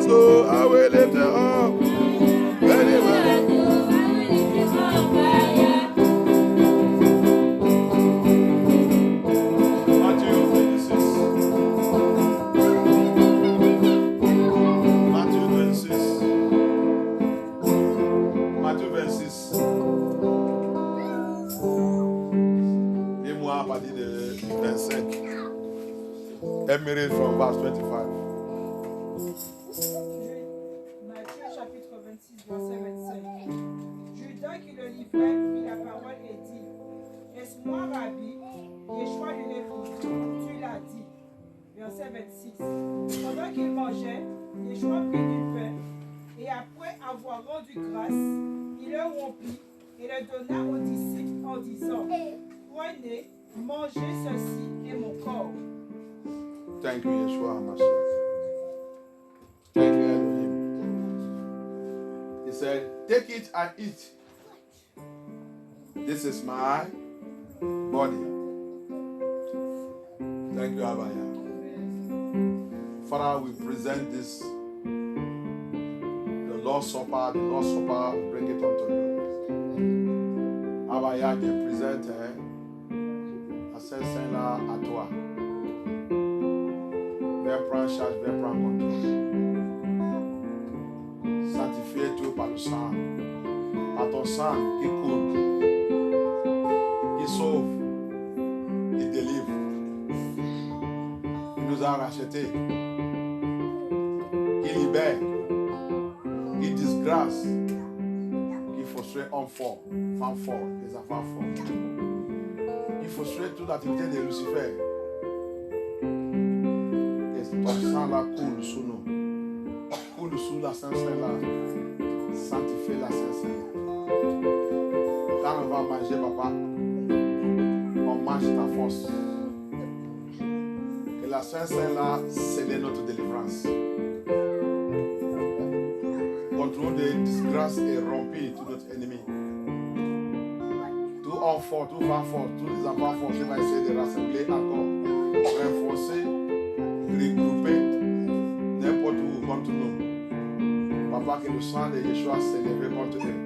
I go, I will lift her up. Anywhere. Matthew 26. Dis-moi à partir de 25. Émérite from verse 25. Matthieu chapitre 26, verset 25. Judas qui le livrait prit la parole et dit: Laisse-moi, Rabbi. Yeshua lui répondit: Tu l'as dit. Verset 26. Pendant qu'il mangeait, Yeshua prit du pain et après avoir rendu grâce, il le rompit et le donna aux disciples en disant: Prenez, mangez, ceci est mon corps. Thank you, Yeshua HaMashiach. Thank you, Elohim. He said, take it and eat. This is my body. Thank you, Abaya. Father, we present this, the Lord's Supper, we bring it unto you. Abaya, je présente à Saint-Saint-là à toi. Viens prendre charge, viens prendre contrôle. Sanctifié tout par le sang, par ton sang qui coule, qui sauve, qui délivre. Il nous a rachetés, qui libère, qui disgrâce, qui frustre homme fort, femme fort, les enfants forts. Il frustre toute l'activité de Lucifer. Ton sang là coule sous nous. Coule sous la Saint-Saint là. Sanctifie la Saint-Saint. Quand on va manger, papa, on mange ta force. Que la Saint-Saint là, c'est notre délivrance. Contrôle des disgrâces et remplir tout notre ennemi. Tout homme fort, tout vent fort, tous les enfants forts qui vont essayer de rassembler encore, renforcer, regrouper n'importe où contre nous. Papa, que le sang de Yeshua s'est levé contre eux.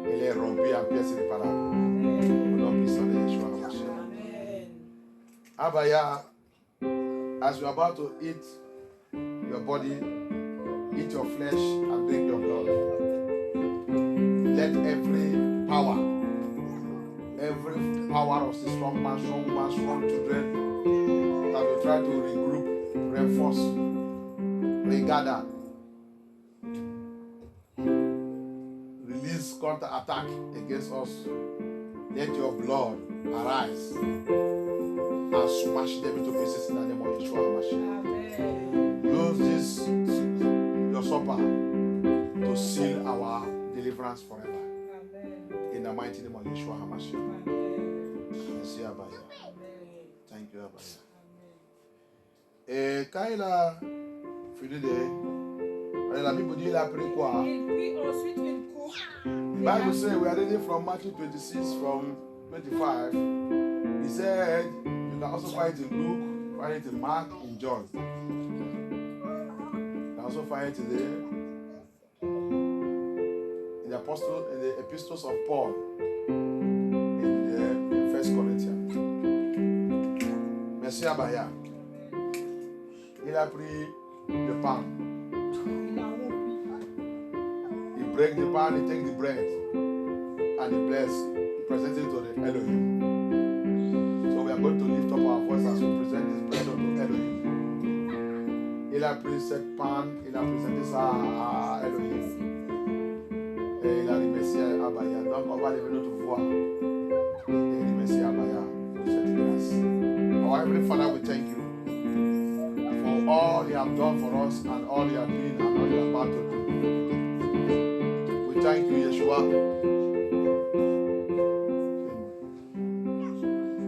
Il est rompu en pièces irréparables. Au nom puissant de Yeshua. Abaya, as you are about to eat your body, eat your flesh and drink your blood. Let every power of the strong man, strong children that will try to regroup, reinforce, regather, release counter-attack against us. Let your blood arise and smash them into pieces in the name of Yeshua HaMashiach. Use this, your supper, to seal our deliverance forever. In the mighty name of Yeshua HaMashiach. Thank you, Abaya. Et quand il a fini la Bible dit il a pris quoi? Il prit ensuite une coupe. The Bible says we are reading from Matthew 26 from 25. He said you can also find it in Luke, find it in Mark, in John. You can also find it in the epistles of Paul in 1 Corinthians. Merci Abaya. Il a pris le pain. Il a rompu. He break the pan, he take the bread, and he bless. He present it to the Elohim. So we are going to lift up our voice as we present this bread unto Elohim. Il a pris cette pan, il a présenté ça à Elohim. Et il a remercié Abaya. Donc on va lever notre voix et remercier Abaya pour cette grâce. Our Heavenly Father, we thank you for all you have done for us and all you have been and all you are about to do. We thank you, Yeshua.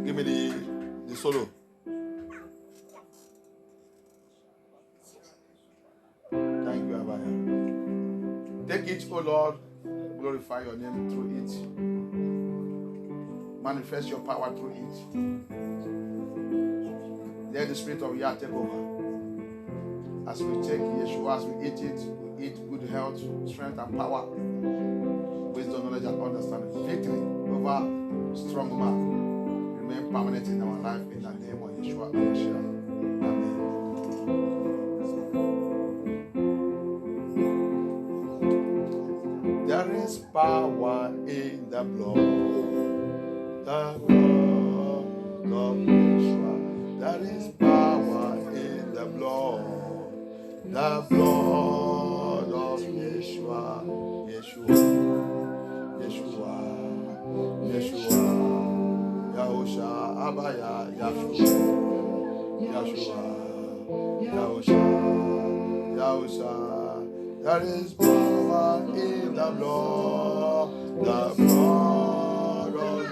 Give me the solo. Thank you, Abaya. Take it, O Lord. Glorify your name through it. Manifest your power through it. Let the Spirit of Yah take over. As we take Yeshua, as we eat it, we eat good health, strength, and power, wisdom, knowledge, and understanding. Victory over strong man remain permanent in our life in the name of Yeshua HaMashiach. Amen. There is power in the blood of Yeshua. There is power in the blood of Yeshua. Yeshua, Yahusha, Abaya, Yahusha, Yahusha. There is power in the blood of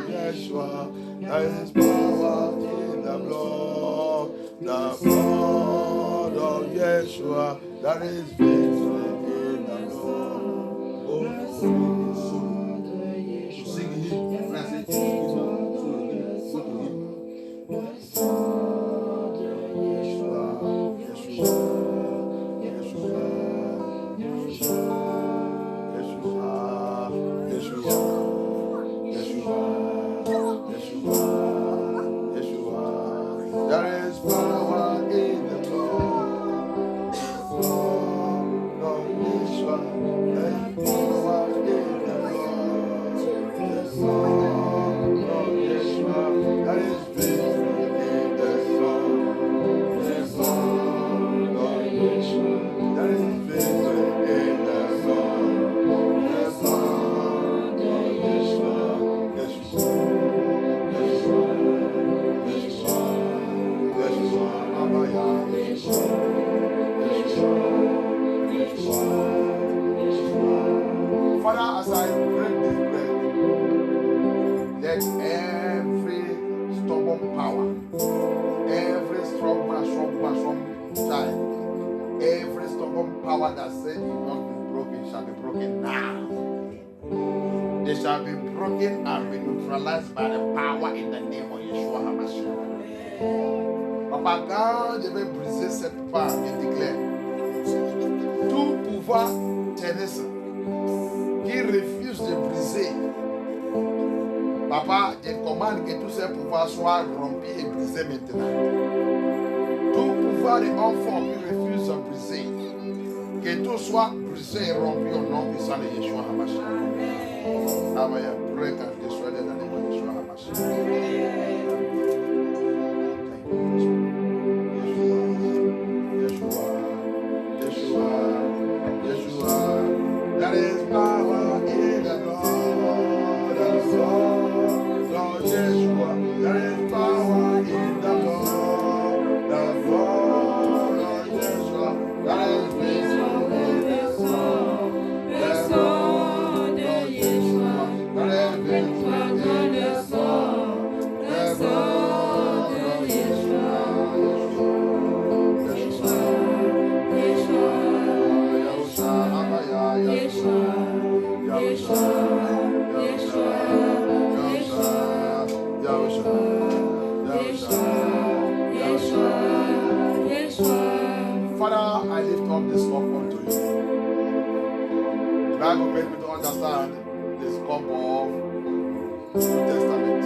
Yeshua. There is power in the blood of Yeshua. There is victory in the blood. Oh, sing it. By the power in the name of Yeshua HaMashiach. Papa, quand je vais briser cette part et déclare tout pouvoir terrestre qui refuse de briser. Papa, je commande que tous ces pouvoirs soient rompus et brisés maintenant. Tout pouvoir de enfant qui refuse de briser, que tout soit brisé et rompu au nom puissant de Yeshua HaMashiach. Amen. Pray and destroy them in the name of Yeshua HaMashiach. Yeshua. There is power in the blood of Lord Yeshua. There is power in the blood of Lord Yeshua. There is victory in the blood. Father, I lift up this cup unto you. The Bible makes me to understand this cup of New Testament.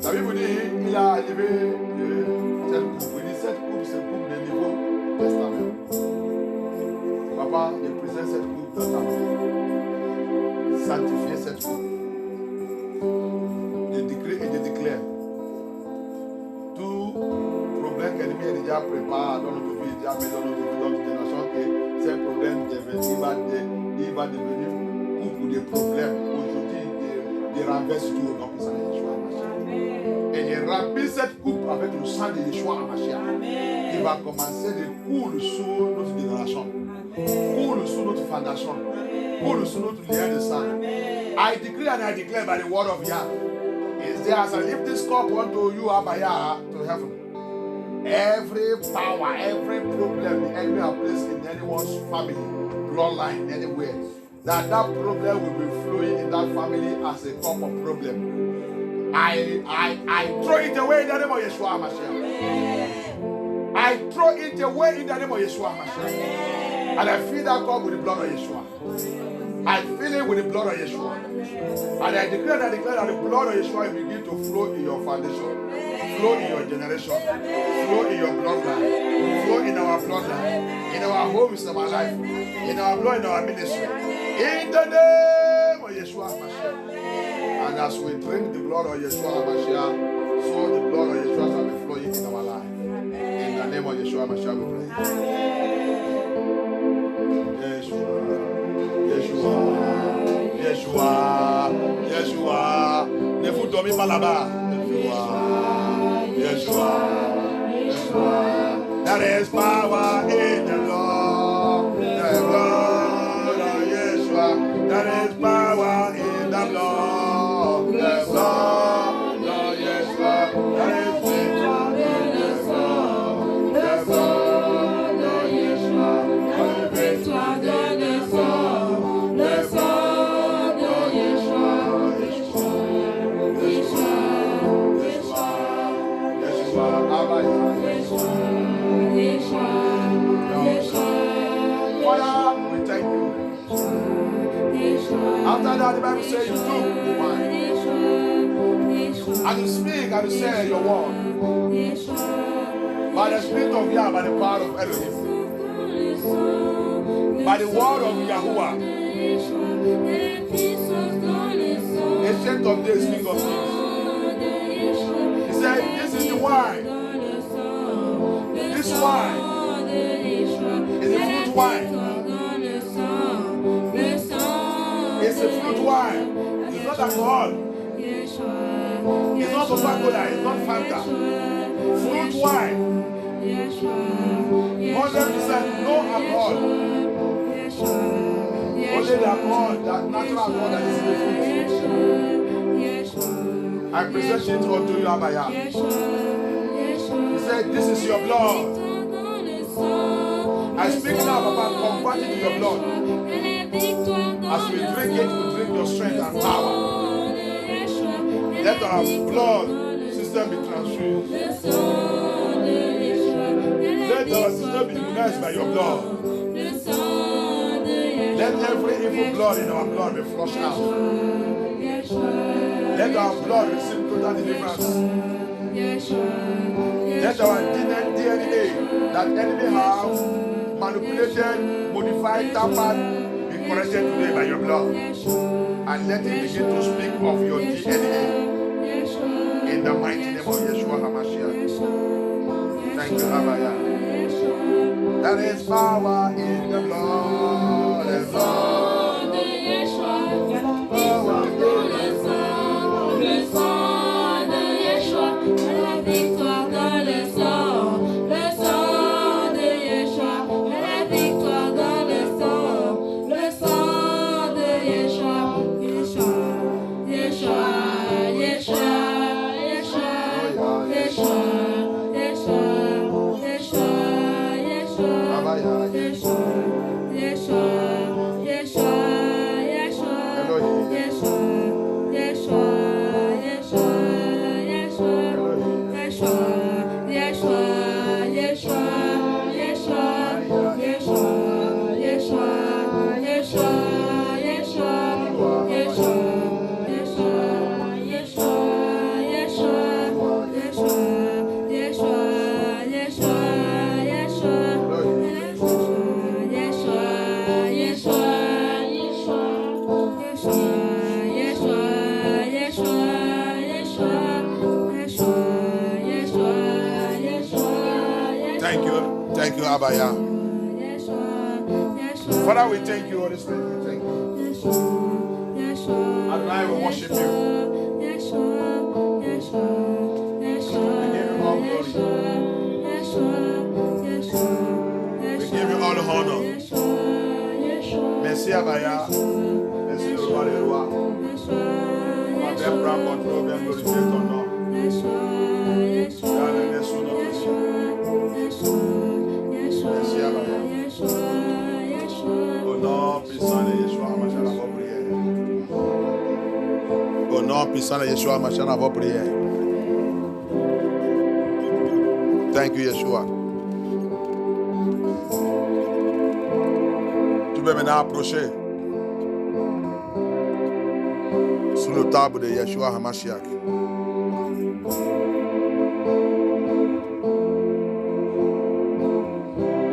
La Bible dit il a élevé cette coupe. Il dit cette coupe, c'est coupe de Nouveau Testament. Papa, je présente cette coupe dans ta main. Sanctifiez cette coupe. Je décris et je déclare. Tout problème que l'ennemi a déjà préparé dans notre vie, déjà mis dans notre vie, dans notre génération, que ces problèmes il va devenir coupe de problèmes. Aujourd'hui, je renverse tout au nom de Yeshua HaMashiach. Et je remplis cette coupe avec le sang de Yeshua HaMashiach. Qui va commencer de couler sur notre génération. Coule sur notre fondation. Coule sur notre lien de sang. I decree and I declare by the word of Yah. Is there as I lift this cup unto you, Abaya, to heaven. Every power, every problem the enemy has placed in anyone's family, bloodline, anywhere, that problem will be flowing in that family as a cup of problem. I throw it away in the name of Yeshua HaMashiach. I I throw it away in the name of Yeshua Mashiach. And I fill that cup with the blood of Yeshua. I fill it with the blood of Yeshua. And I declare that the blood of Yeshua will begin to flow in your foundation, flow in your generation, flow in your bloodline, flow in our bloodline, in our homes, in our life, in our blood, in our ministry. In the name of Yeshua Mashiach. And as we drink the blood of Yeshua Mashiach, so the blood of Yeshua shall be flowing in our life. In the name of Yeshua Mashiach we pray. Yeshua, Yeshua, Yeshua, Yeshua. Ne vous dormez pas là-bas. Yeshua, Yeshua, Yeshua. There is power in the blood. The blood of Yeshua. There is power in the blood. The blood of Yeshua. There is victory in the blood. The blood of Yeshua. There is victory in the blood. The blood of Yeshua. Yeshua, Yeshua, Yeshua, Yeshua, Abaya, Yeshua, Yeshua, Yeshua. Father, we thank you. After that, the Bible says you took the wine. And you speak and you say your word. By the Spirit of Yah, by the power of Elohim. By the word of Yahuwah. Ancient of days, King of kings. He said, this is the wine. This wine is a fruit wine. It's a fruit wine. It's not alcohol. It's not Coca-Cola. It's not Fanta. Fruit wine. 100% no alcohol. Only the alcohol, that natural alcohol that is in the fruit. I present it unto you, Abaya. He said, this is your blood. I speak now about converting to your blood. As we drink it, we drink your strength and power. Let our blood system be transfused. Let our system be immunized by your blood. Let every evil blood in our blood be flushed out. Let our blood receive total deliverance. Let our DNA that enemy have manipulated, modified, tampered, be corrected today by your blood. And let it begin to speak of your DNA in the mighty name of Yeshua HaMashiach. Thank you, Abaya. There is power in the blood. The blood of Yeshua. Power in the blood. Le sang de Yeshua. La victoire dans le sang. Le sang de Yeshua. La victoire dans le sang. Le sang de Yeshua. Yeshua. Yeshua. Yeshua. Yeshua. Yeshua. Yeshua. Yeshua. Yeshua. Abaya. Yeshua. Yeshua. Yeshua. Yeshua. Yeshua. Yeshua. Yeshua. Yeshua. Yeshua. Yeshua. Yeshua. Yeshua. Yeshua. Yeshua. Yeshua. Yeshua. Yeshua. Thank you, Abaya. Father, we thank you, Holy Spirit. We thank you. Adonai, we worship you. We give you all glory. We give you all the honor. Merci, Abaya. Merci, le roi des rois. On va bien prendre contrôle, bien glorifier ton nom. Dans le nom de Jésus. Merci, Abaya. Au nom puissant de Yeshua, Mashiach, à vos prières. Au nom puissant de Yeshua, Mashiach, à vos prières. Thank you, Yeshua. pouvez maintenant approcher sous le table de Yeshua HaMashiach.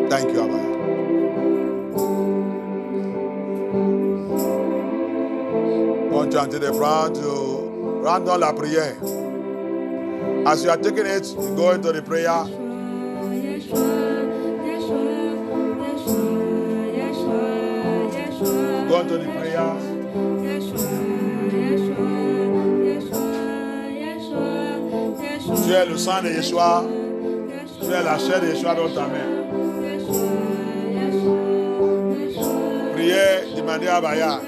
Thank you, Abba. On tente de prendre, rendons la prière. As you are taking it, go into the prayer. Go into the prayer. Tu es le sang de Yeshua. Tu es la chair de Yeshua dans ta main. Priez, demandez à Abaya.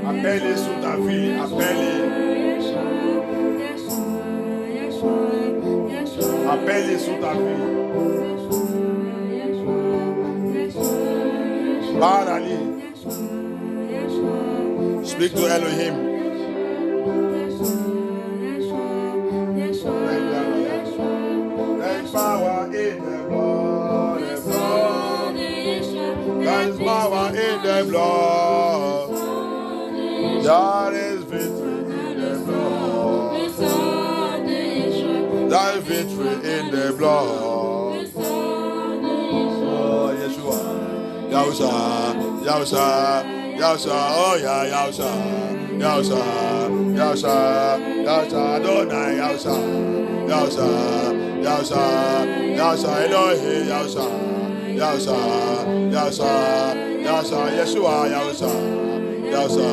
Appelle-les sur ta vie. Appelle-les. Appelle-les sur ta vie. Parle à lui. Speak to Elohim. There's power in the blood. There's power in the blood. There is victory in the blood. There is victory in the blood. Oh, Yeshua. Yahusha, Yahusha, Yahusha, oh yeah, Yahusha, Yahusha, Yahusha, Yahusha, Adonai, Yahusha, Yahusha, Yahusha, Yahusha, Elohim, Yahusha, Yahusha, Yahusha, Yahusha, Yeshua, Yahusha, Yahusha,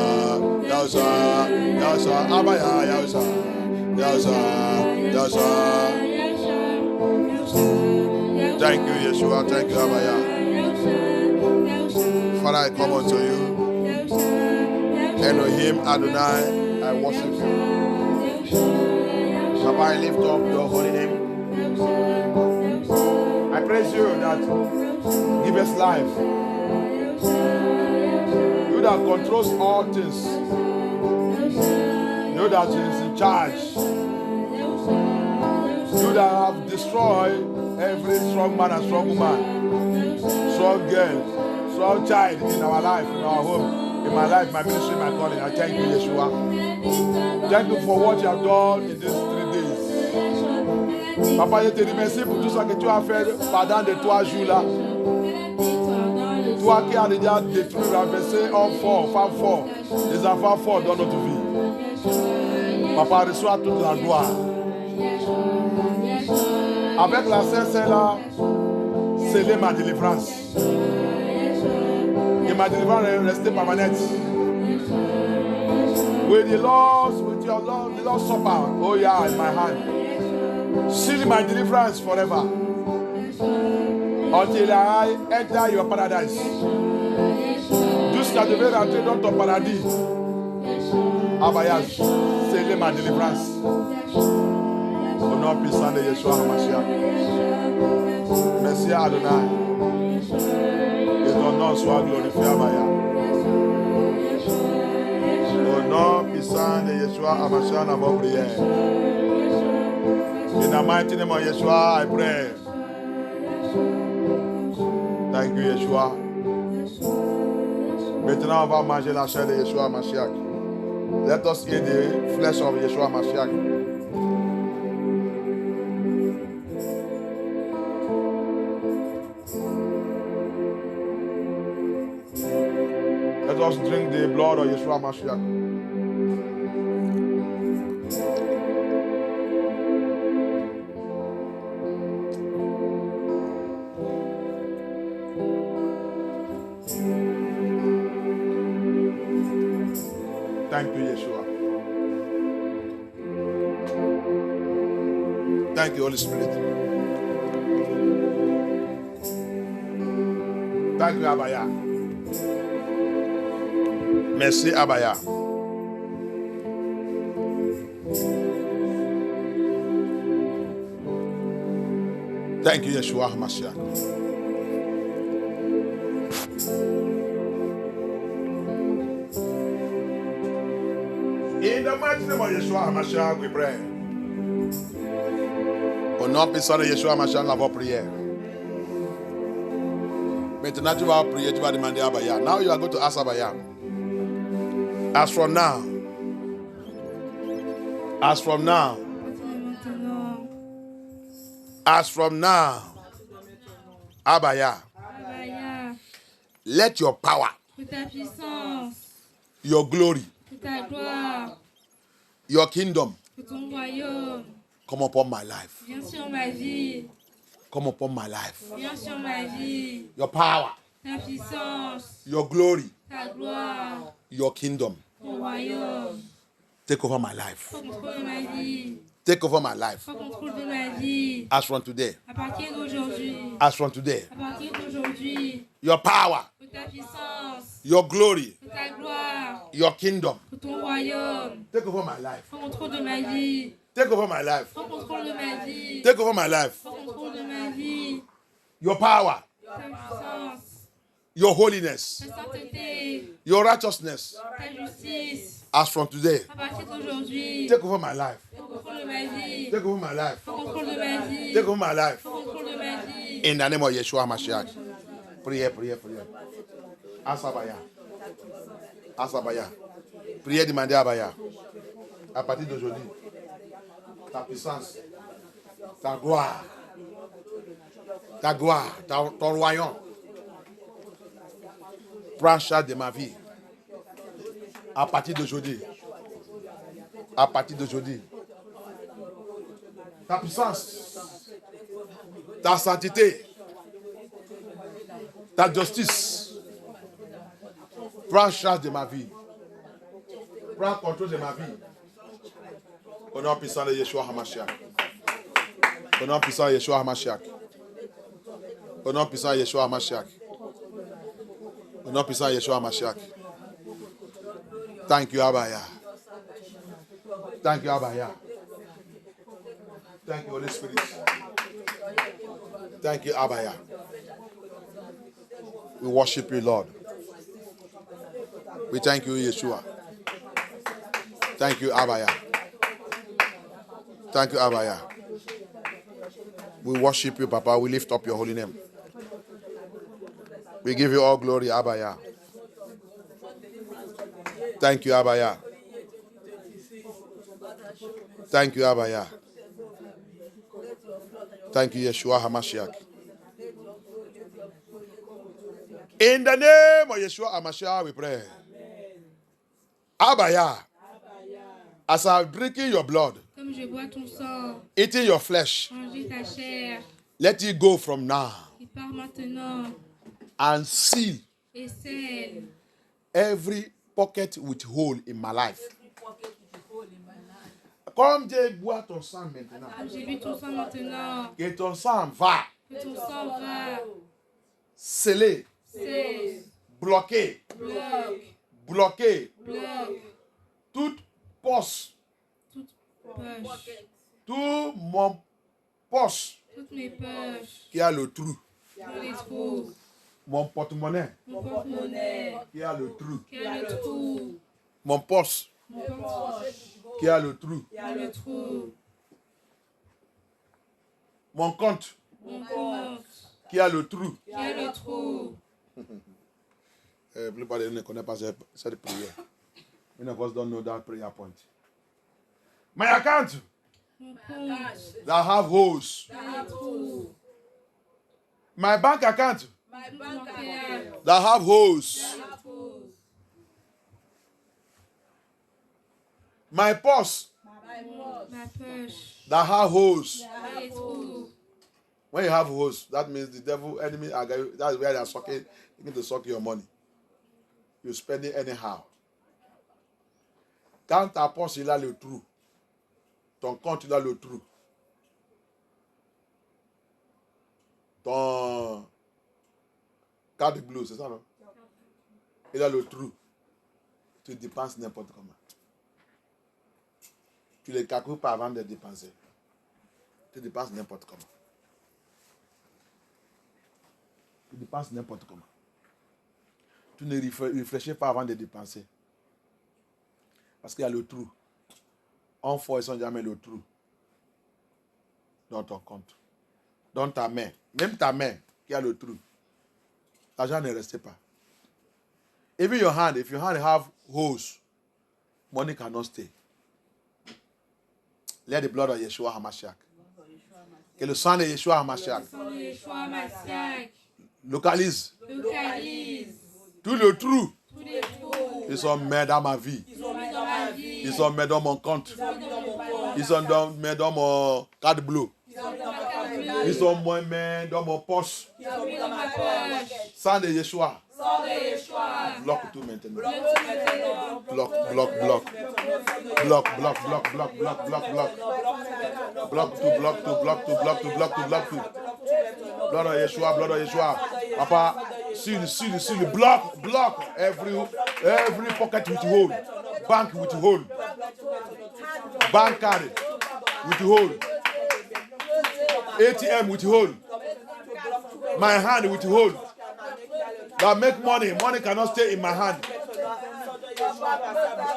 Yahusha, Yahusha, Abaya, Yahusha, Yahusha, Yahusha. Thank you, Yeshua, thank you, Abaya. Father, I come unto you. Elohim Adonai, I worship you. Papa, I lift up your holy name. I praise you that give us life. You that controls all things. You that is in charge. You that have destroyed every strong man and strong woman, strong girl, strong child in our life, in our home, in my life, my ministry, my calling. I thank you, Yeshua. Thank you for what you have done in these 3 days. Papa, je te remercie pour tout ça que tu as fait pendant les 3 jours là. Toi qui as déjà détruit, renversé hommes forts, femmes forts, des enfants forts dans notre vie. Papa, reçois toute la gloire. Avec la Sainte là, scellez ma délivrance. Et ma délivrance est restée permanente. With your Lord, the Lord's Supper, oh yeah, in my hand. Seal my deliverance forever. Until I enter your paradise. Jusqu'à je vais rentrer dans ton paradis. Abaya, scellez ma délivrance. Au nom puissant de Yeshua HaMashiach. Merci à Adonai. Que ton nom soit glorifié, Abaya. Au nom puissant de Yeshua HaMashiach, nous avons prié. In the mighty name of Yeshua, I pray. Thank you, Yeshua. Maintenant, on va manger la chair de Yeshua HaMashiach. Let us eat the flesh of Yeshua HaMashiach. Let us drink the blood of Yeshua HaMashiach. Thank you, Yeshua. Thank you, Holy Spirit. Thank you, Abaya. Merci, Abaya. Thank you, Yeshua HaMashiach. In the mighty name of Yeshua HaMashiach, we pray. Au Au nom puissant de Yeshua Mashiach, nous avons prié. Maintenant, tu vas prier, tu vas demander à Abaya. Now you are going to ask Abaya. As from now, as from now, as from now, Abaya, let your power, ta puissance, your glory, ta gloire, your kingdom ton royaume, come upon my life. viens sur ma vie, Come upon my life. viens sur ma vie, Your power, ta puissance, your glory, ta gloire, your kingdom ton royaume, take over my life. prends contrôle de ma vie, Take over my life. prends contrôle de ma vie, As from today. à partir d'aujourd'hui, As from today. à partir d'aujourd'hui, Your power, que ta puissance, your glory, que ta gloire, your kingdom que ton royaume, take over my life. prends contrôle de ma vie, Take over my life. prends contrôle de ma vie, Take over my life. prends contrôle de ma vie, Your power, ta puissance, your holiness, ta sainteté, your righteousness. ta justice, As from today. à partir d'aujourd'hui, Take over my life. prends contrôle de ma vie, Take over my life. prends contrôle de ma vie, Take over my life. prends contrôle de ma vie. In the name of Yeshua Mashiach. Priez, priez, priez. Asabaya. Asabaya. Priez, demandez à Abaya. À partir d'aujourd'hui, ta puissance, ta gloire, ton royaume, prends charge de ma vie. À partir d'aujourd'hui, à partir d'aujourd'hui, ta puissance, ta sainteté, ta justice, prends charge de ma vie. Prends contrôle de ma vie. Au nom puissant de Yeshua HaMashiach. Au nom puissant de Yeshua HaMashiach. Au nom puissant de Yeshua HaMashiach. Au nom puissant de Yeshua HaMashiach. Thank you, Abaya. Thank you, Abaya. Thank you, Holy Spirit. Thank you, Abaya. We worship you, Lord. We thank you, Yeshua. Thank you, Abaya. Thank you, Abaya. We worship you, Papa. We lift up your holy name. We give you all glory, Abaya. Thank you, Abaya. Thank you, Abaya. Thank you, Yeshua HaMashiach. In the name of Yeshua HaMashiach, we pray. Abaya, as I'm drinking your blood, Comme je bois ton sang, eating your flesh, manger ta chair, let it go from now il part maintenant and seal et scelle every pocket with hole in my life. Comme Dieu boit ton sang maintenant, Comme j'ai bu ton sang maintenant, que ton sang va que ton sang va, sceller, scelle, bloquer, bloque toute poche, toute poche, tout mon poche toutes mes poches, qui a le trou, tous les trous, mon porte-monnaie mon porte-monnaie, qui a le trou, qui a le trou, mon poche mon poche, qui a le trou, qui a le trou, mon compte mon compte, qui a le trou. qui a le trou. La plupart de nous ne connaissent pas cette prière. Many of us don't know that prayer point. My account Mon compte, that have holes. qui a le trou. My bank account Mon bancaire, that have holes. qui a le trou. My purse Ma poche, that have holes. qui a les trous. When you have holes, that means the devil, enemy, that's where they are sucking, going to suck your money. You spend it anyhow. Quand ta poche il a le trou, ton compte il a le trou, ton carte bleue, c'est ça non? Il a le trou. Tu dépenses n'importe comment. Tu ne les calcules pas avant de dépenser. Tu dépenses n'importe comment. Tu dépenses n'importe comment. Tu ne réfléchis pas avant de dépenser. Parce qu'il y a le trou. En fois, ils sont jamais le trou. dans ton compte. Dans ta main. Même ta main qui a le trou. L'argent ne reste pas. Even your hand, if your hand have holes, money cannot stay. Let the blood of Yeshua HaMashiach. Que le sang de Yeshua HaMashiach Yeshua Mashiach. localise Localise. tout le trou. Tous les trous. Ils sont mis dans ma vie. Ils sont mis dans ma vie. Ils sont mis dans mon compte. Ils sont mis dans mon compte. Ils sont mis dans mon carte bleue. Ils sont mis dans ma carte bleue. Ils sont mis dans mon poche. Ils sont mis dans ma poche. Sang de Yeshua. Sang de Yeshua. Bloque tout maintenant. Bloque tout maintenant. Bloque, bloque, bloque. Bloque, bloque, bloque, bloque, bloque, bloque, bloque. Bloque tout, bloque tout, bloque tout, bloque tout, bloque tout, bloque tout. Blood of Yeshua, blood of Yeshua. Papa, seal, block every pocket with hole. Bank with hole. Bank card with hole. ATM with hole. My hand with hole. That make money. Money cannot stay in my hand.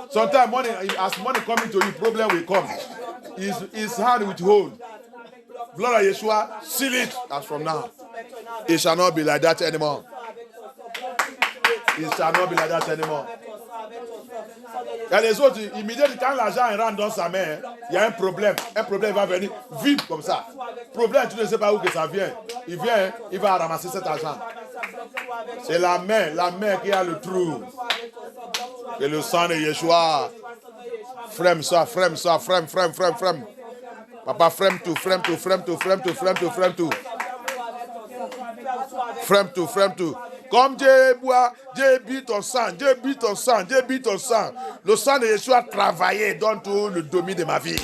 Sometimes money, as money coming to you, problem will come. His hand with hole. Blood of Yeshua, seal it as from now. It shall not be like that anymore. It shall not be like that anymore. Il y a les autres, immédiatement, quand l'argent rentre dans sa main, il y a un problème. Un problème va venir vite comme ça. Problème, tu ne sais pas où que ça vient. Il vient, il va ramasser cet argent. C'est la main qui a le trou. Et le sang de Yeshua. Frème ça. Papa, frème tout. Frème tout. Comme Dieu boit, Dieu bit ton sang. Le sang de Yeshua a travaillé dans tout le domaine de ma vie.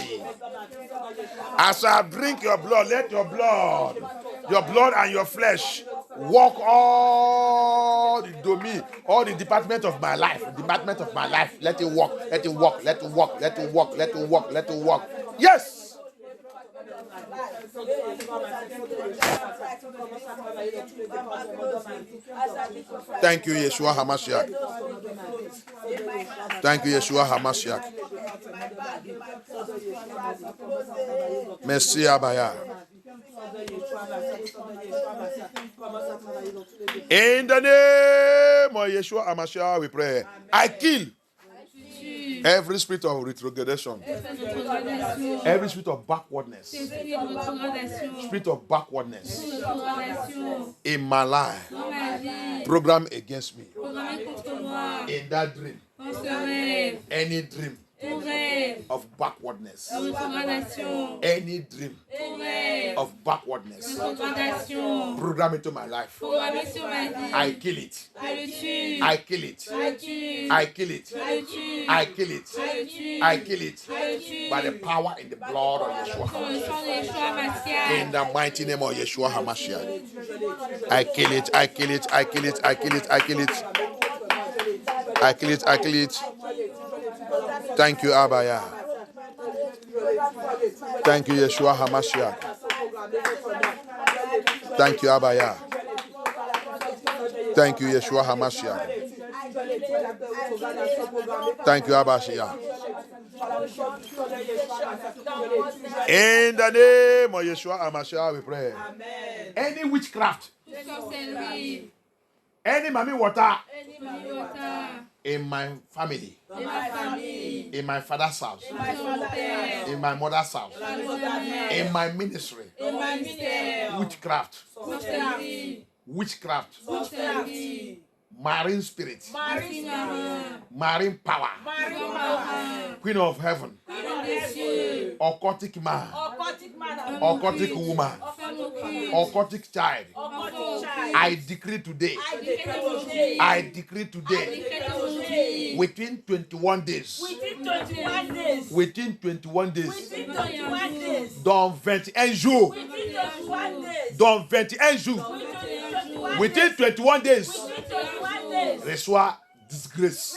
As I drink your blood, let your blood and your flesh walk all the domain, all the department of my life. Let it walk. Yes. Thank you, Yeshua HaMashiach. Merci, Abaya. In the name of Yeshua HaMashiach, we pray. I kill every spirit of retrogression, every spirit of backwardness, in my life, program against me. In that dream, any dream of backwardness, any dream of backwardness, program into my life. I kill it. By the power in the blood of Yeshua. In the mighty name of Yeshua HaMashiach. I kill it. Thank you, Abaya. Thank you, Yeshua HaMashiach. Thank you, Abaya. Thank you, Yeshua HaMashiach. Thank you, Abashia. In the name of Yeshua HaMashiach, we pray. Amen. Any witchcraft, any mommy water in my family, in my father's house, in my mother's house, in my ministry, witchcraft, marine spirit, marine power, queen of heaven, occultic man, occultic woman, occultic child. I decree today, within 21 days, dans 21 jours, within 21 days, reçois disgrace.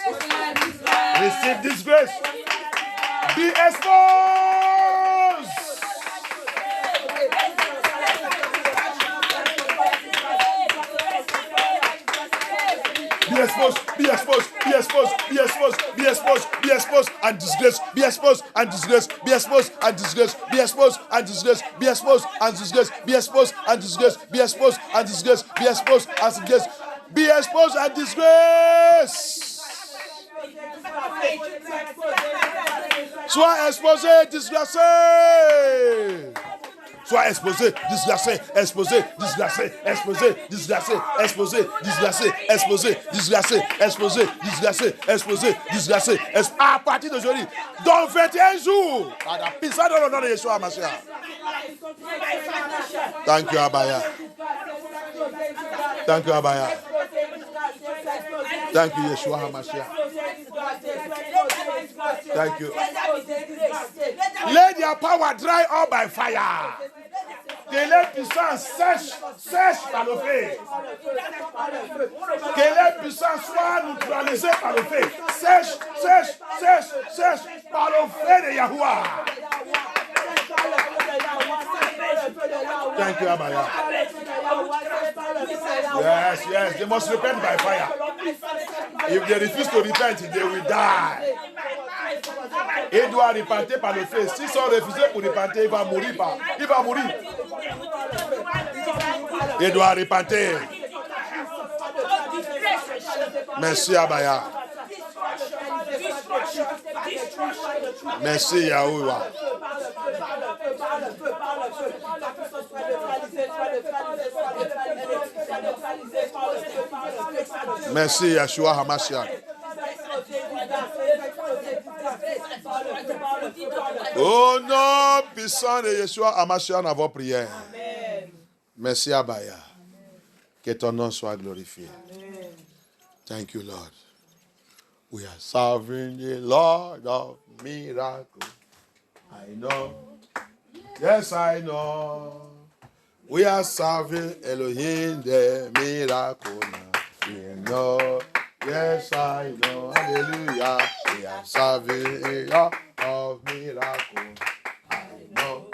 Receive disgrace. Be exposed. Be exposed, be exposed, be exposed, be exposed, be exposed, be exposed, and disgrace, be exposed and disgrace, be exposed and disgrace, be exposed and disgrace, be exposed and disgrace, be exposed and disgrace, be exposed and disgrace, be exposed and disgrace, be exposed and disgrace. Sois exposé, disgracé. Sois exposé, disgracé, exposé, disgracé, exposé, disgracé, exposé, disgracé, exposé, disgracé, exposé, disgracé, exposé, disgracé. À partir d'aujourd'hui, dans 21 jours, à la puissance dans le nom de Yeshua Mashiach. Thank you, Abaya. Thank you, Abaya. Thank you, Yeshua HaMashiach. Thank you. Let their power dry up by fire. Que les puissances sèchent par le feu. Que les puissances soient neutralisées par le feu. Sèche par le feu de Yahuwah. Thank you, Abaya. Yes, they must repent by fire. If they refuse to repent, they will die. Il doit repenter par le feu. S'ils sont refusés pour repenter, il va mourir. Il doit repenter. Merci, Abaya. Merci, Yahuwah. Merci, Yeshua HaMashiach. Au nom puissant de Yeshua HaMashiach, nous avons prié. Merci, Abaya. Que ton nom soit glorifié. Thank you, Lord. We are serving the Lord of miracles. I know. Yes, I know. We are serving Elohim the miracle. We know. Yes, I know. Hallelujah. We are serving a God of miracles. I know.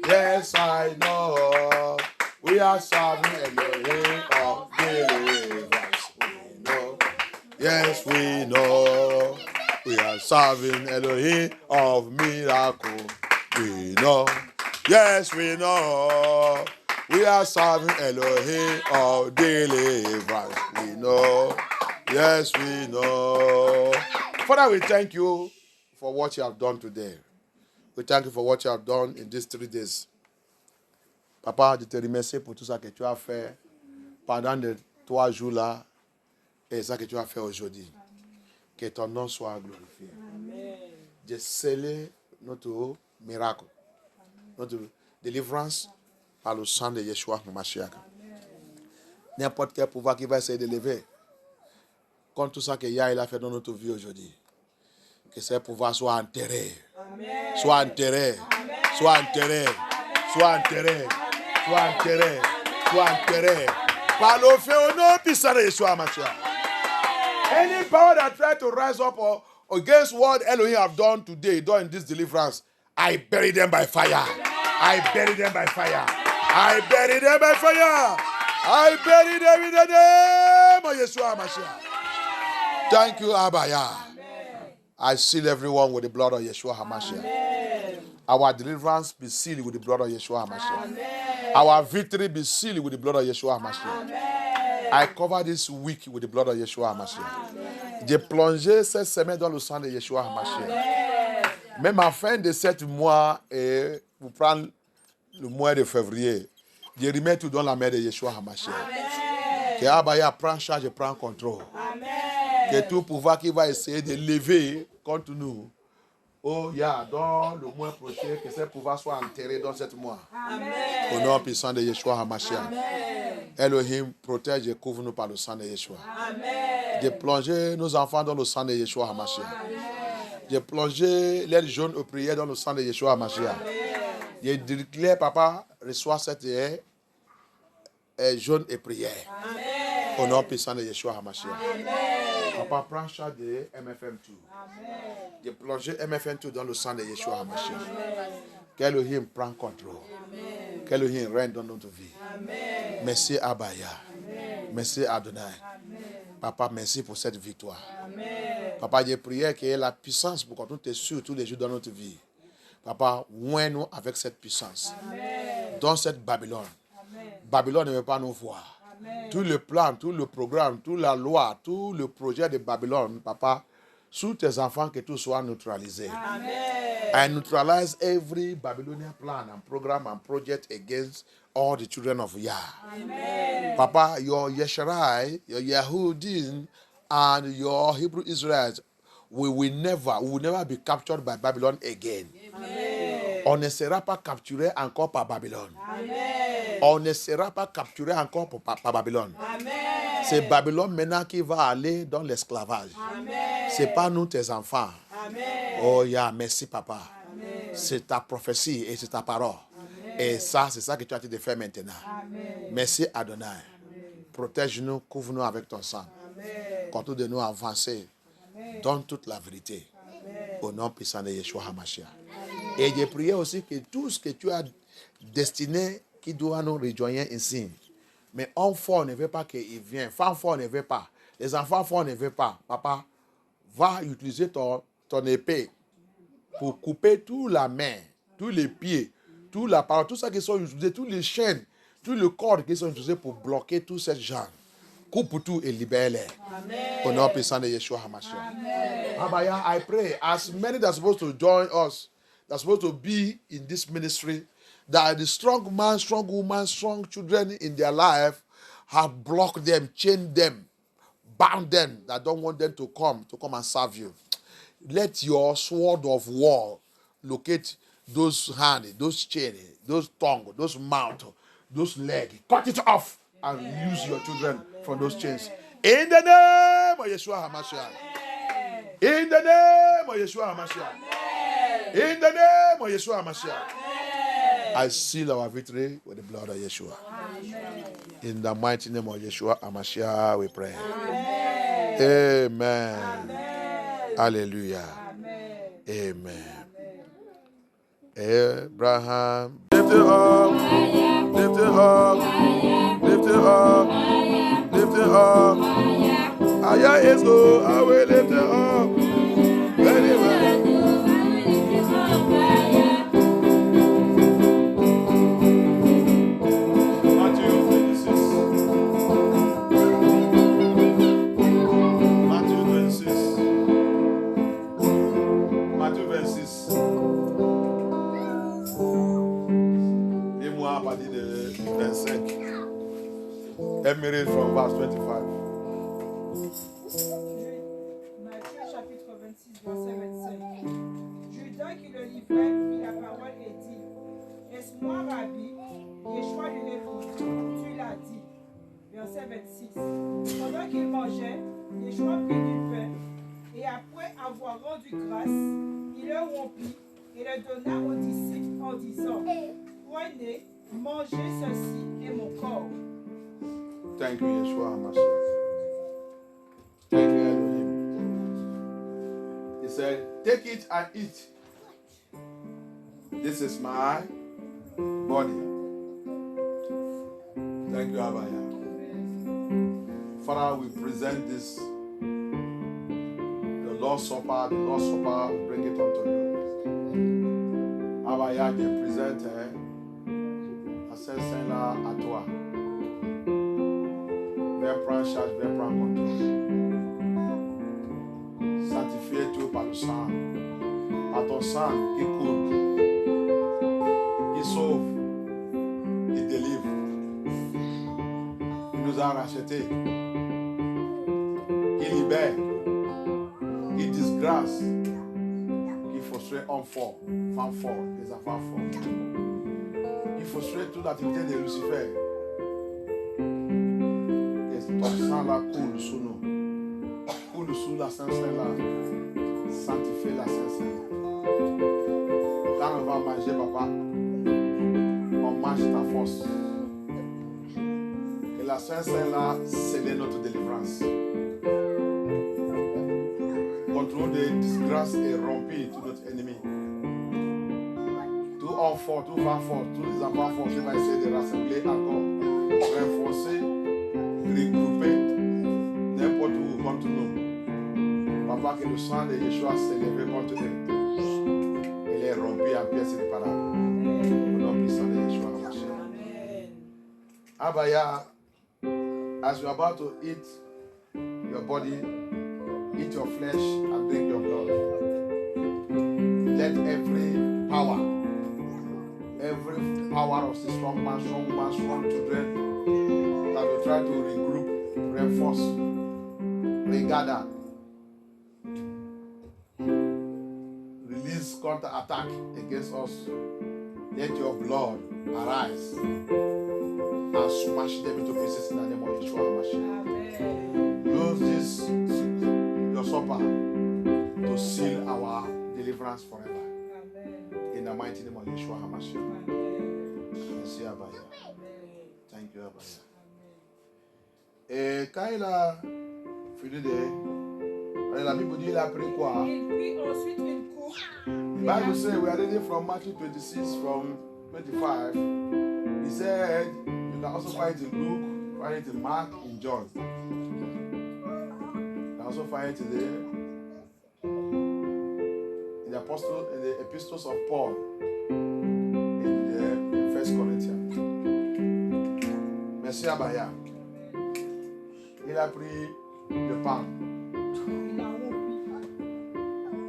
Yes, I know. We are serving Elohim of deliverance. We know. Yes, we know. We are serving Elohim of miracle. We know. Yes, we know. We are serving Elohim of deliverance. We know. Yes, we know. Father, we thank you for what you have done today. We thank you for what you have done in these 3 days. Papa, je te remercie pour tout ça que tu as fait pendant les 3 jours-là et ça que tu as fait aujourd'hui. Que ton nom soit glorifié. Amen. De sceller notre miracle, notre délivrance par le sang de Yeshua HaMashiach. N'importe quel pouvoir qui va essayer de lever contre tout ça que Yahweh a fait dans notre vie aujourd'hui. Que ces pouvoirs soient enterrés. Amen. Soient enterrés. Amen. Soient enterrés. Soient enterrés. Soient enterrés. Soient enterrés. Par le feu au nom puissant de Yeshua HaMashiach. Any power that tries to rise up against what Elohim have done today, done in this deliverance, I bury them by fire. I bury them by fire. I bury them by fire. I bury them in the name of Yeshua HaMashiach. Thank you, Abaya. I seal everyone with the blood of Yeshua HaMashiach. Our deliverance be sealed with the blood of Yeshua HaMashiach. Our victory be sealed with the blood of Yeshua HaMashiach. I cover this week with the blood of Yeshua HaMashiach. J'ai plongé cette semaine dans le sang de Yeshua HaMashiach. Même à fin de 7 mois, et pour prendre le mois de février, je remets tout dans la main de Yeshua HaMashiach. Que Abaya prend charge et prend contrôle. Que tout pouvoir qui va essayer de lever contre nous, oh, dans le mois prochain, que ces pouvoirs soient enterrés dans 7 mois. Amen. Au nom puissant de Yeshua HaMashiach. Elohim protège et couvre-nous par le sang de Yeshua. Amen. De plonger nos enfants dans le sang de Yeshua HaMashiach. De plonger l'aile jaune aux prières dans le sang de Yeshua HaMashiach. De déclarer, papa, reçois cette aile jaune et prière. Amen. Au nom puissant de Yeshua HaMashiach. Papa, prends charge de MFM2. De plonger MFM2 dans le sang de Yeshua HaMashiach. Qu'Elohim prend contrôle. Qu'Elohim règne dans notre vie. Amen. Merci Abaya. Amen. Merci Adonai. Amen. Papa, merci pour cette victoire. Amen. Papa, j'ai prié qu'il y ait la puissance pour qu'on te sur tous les jours dans notre vie. Papa, oins-nous avec cette puissance. Amen. Dans cette Babylone. Amen. Babylone ne veut pas nous voir. Amen. Tout le plan, tout le programme, toute la loi, tout le projet de Babylone, Papa, sous tes enfants, que tout soit neutralisé. Amen. I neutralize every Babylonian plan and program and project against all the children of Yah. Amen. Papa, your Yesharai, your Yahudim, and your Hebrew Israelites will never be captured by Babylon again. Amen. On ne sera pas capturé encore par Babylone. Amen. On ne sera pas capturé encore par Babylone. Amen. C'est Babylone maintenant qui va aller dans l'esclavage. Amen. C'est pas nous, tes enfants. Amen. Oh, yeah, merci, papa. Amen. C'est ta prophétie et c'est ta parole. Et ça, c'est ça que tu as dit de faire maintenant. Amen. Merci, Adonai. Protège-nous, couvre-nous avec ton sang. Amen. Continue de nous avancer. Amen. Donne toute la vérité. Amen. Au nom puissant de Yeshua HaMashiach. Et j'ai prié aussi que tout ce que tu as destiné, qui doit nous rejoindre ici. Mais homme fort ne veut pas qu'il vienne. Femme fort ne veut pas. Les enfants forts ne veulent pas. Papa, va utiliser ton épée pour couper toute la main, tous les pieds, toute la parole, tout ça qui sont utilisés, tous les chaînes, tous les cordes qui sont utilisés pour bloquer tous ces gens. Coupe tout et libère-les. Au nom puissant de Yeshua HaMashiach. Abaya, I pray, as many that are supposed to join us, that are supposed to be in this ministry, that the strong man, strong woman, strong children in their life have blocked them, chained them, bound them, that don't want them to come and serve you. Let your sword of war locate those hands, those chains, those tongues, those mouths, those legs. Cut it off and use your children from those chains. In the name of Yeshua HaMashiach. In the name of Yeshua HaMashiach. In the name of Yeshua HaMashiach. I seal our victory with the blood of Yeshua. In the mighty name of Yeshua HaMashiach, we pray. Amen. Hallelujah. Amen. Abraham. Lift it up. Lift it up. Lift it up. Lift it up. Aya is go. I will lift it up. Very well. Emery from verse 25. Matthieu chapitre 26, verset 25. Judas qui le livrait prit la parole et dit: Est-ce moi, Rabbi, Yeshua lui répondit: Tu l'as dit. Verset 26. Pendant qu'il mangeait, Yeshua prit du pain et après avoir rendu grâce, il le rompit et le donna aux disciples en disant: Prenez, mangez, ceci est mon corps. Thank you, Yeshua HaMashiach. Thank you, Elohim. He said, take it and eat. This is my body. Thank you, Abaya. Father, we present this, the Lord's Supper, we bring it unto you. Abaya, they present à Saint-Saint-là à toi. Viens prendre charge, viens prendre contrôle. Sanctifiez-toi par le sang. Par ton sang qui coule, qui sauve, qui délivre. Qui nous a rachetés. Qui libère. Qui disgrâce. Qui frustre homme fort, femme fort, les enfants forts. Qui frustre toute l'activité de Lucifer. Ton sang là coule sous nous. Coule sous la Saint-Saint là. Sanctifie la Saint-Saint. Quand on va manger, papa, on mange ta force. Que la Saint-Saint là scelle notre délivrance. Contrôle des disgrâces et rompu tout notre ennemi. Tout homme fort, tout femme fort, tous les enfants forts qui vont essayer de rassembler encore. Renforcer, regrouper n'importe où voir que le sang de Yeshua s'est levé contre eux. Il est rompu en pièces irréparables. Au nom puissant de Yeshua HaMashiach. Abaya, as you are about to eat your body, eat your flesh, and drink your blood, let every power of the strong man, strong children that will try to regroup, reinforce, regather, release counter-attack against us. Let your blood arise and smash them into pieces in the name of Yeshua HaMashiach. Use this, your supper, to seal our deliverance forever. In the mighty name of Yeshua HaMashiach. Merci Abaya. Thank you Abaya. Et quand il a fini de... La Bible dit il a pris quoi? Il prit ensuite une coupe. The Bible says we are reading from Matthew 26 from 25. He said you can also find it in Luke, find it in Mark, in John. You can also find it in the epistles of Paul in 1 Corinthians. Merci Abaya. Il a pris le pain. Il a rompu.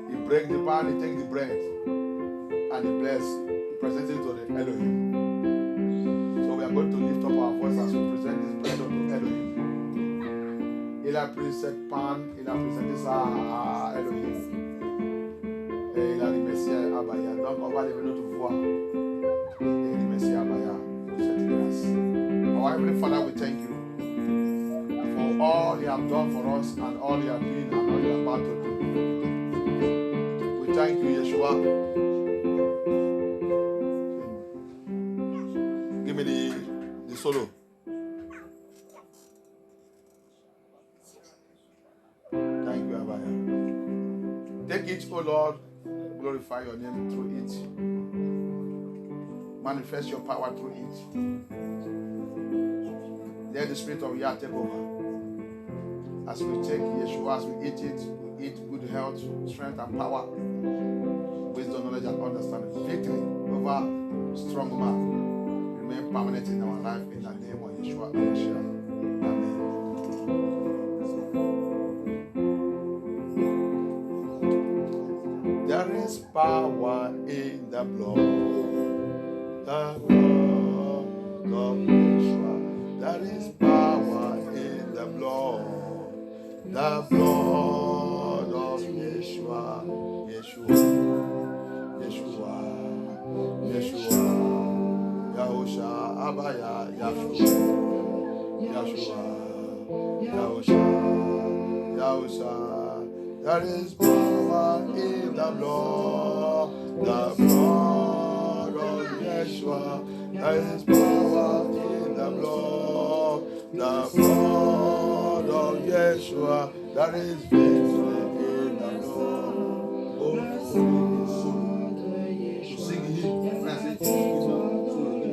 He break the pan, he take the bread, and he bless. He present it to the Elohim. So we are going to lift up our voice as we present this bread unto Elohim. Il a pris cette pan, il a présenté ça à Elohim. Et il a remercié Abaya. Donc on va lever notre voix et remercier Abaya pour cette grâce. Our Heavenly Father, we thank you for all you have done for us and all you have been and all you are about to do. We thank you, Yeshua. Give me the solo. Thank you, Abaya. Take it, O Lord. Glorify your name through it. Manifest your power through it. Let the Spirit of Yah take over. As we take Yeshua, as we eat it, we eat good health, strength and power, wisdom, knowledge and understanding. Victory over strong man remain permanent in our life in the name of Yeshua HaMashiach. Amen. There is power in the blood of Yeshua. There is power in the blood of Yeshua. Yeshua, Yahusha, Abaya, Yahusha, there is power in the blood of Yeshua. There is power in the blood of Yeshua. There is victory in the blood. Oh, sing it, press it, go to him.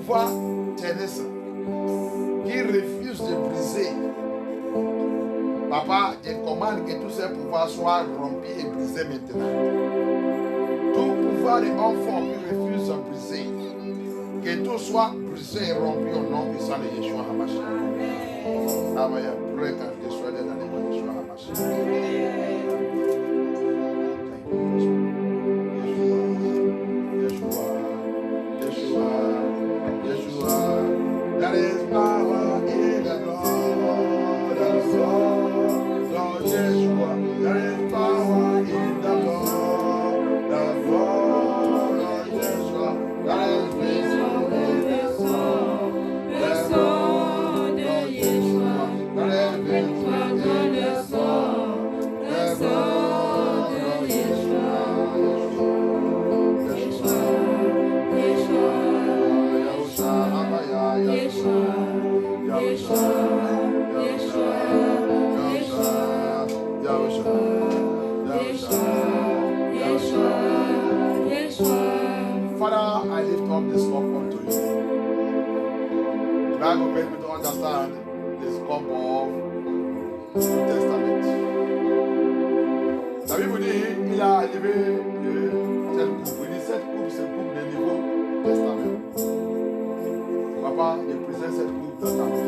pouvoir terrestre qui refuse de briser. Papa, je commande que tous ces pouvoirs soient rompus et brisés maintenant. Tout pouvoir et enfant qui refuse de briser, que tout soit brisé et rompu au nom puissant de Yeshua HaMashiach. Amen. Break and destroy them in the name of Yeshua HaMashiach. Yeshua. There is power in the blood of Lord Yeshua. There is power in the blood of Lord Yeshua. There is victory in the blood of Yeshua. There is victory in the blood of Yeshua. Father, I lift up this cup unto you. The Bible makes me to understand this cup of New Testament. La Bible dit il a élevé cette coupe. Il dit cette coupe, c'est coupe de Nouveau Testament. Papa, je présente cette coupe dans ta main.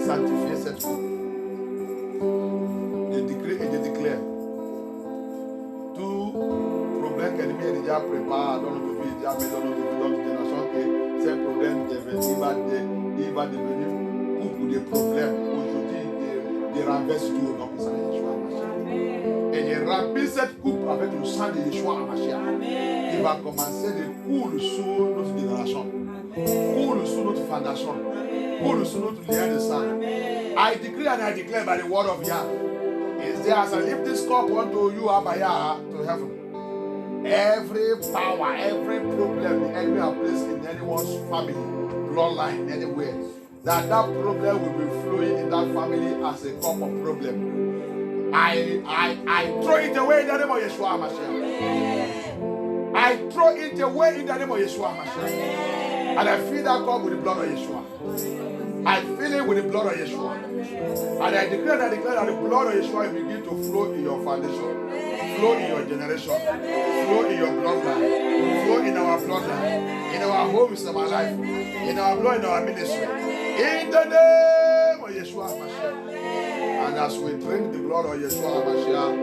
Sanctifiez cette coupe. Je décris et je déclare. Tout problème que l'ennemi a déjà préparé dans notre vie, déjà mis dans notre vie, dans notre génération, que ces problèmes il va devenir coupe des problèmes. Aujourd'hui, il renverse tout au nom de Yeshua HaMashiach. Et je remplis cette coupe avec le sang de Yeshua HaMashiach. Il va commencer de couler sur notre génération. Coule sur notre fondation. Coule sur notre lien de sang. I decree and I declare by the word of Yah. Is there as I lift this cup unto you, Abaya, to heaven. Every power, every problem the enemy has placed in anyone's family, bloodline, anywhere, that problem will be flowing in that family as a cup of problem. I throw it away in the name of Yeshua HaMashiach. I throw it away in the name of Yeshua HaMashiach. And I fill that cup with the blood of Yeshua. I fill it with the blood of Yeshua. And I declare that the blood of Yeshua will begin to flow in your foundation, flow in your generation, flow in your bloodline, flow in our bloodline, in our homes, in our life, in our blood, in our ministry. In the name of Yeshua HaMashiach. And as we drink the blood of Yeshua HaMashiach,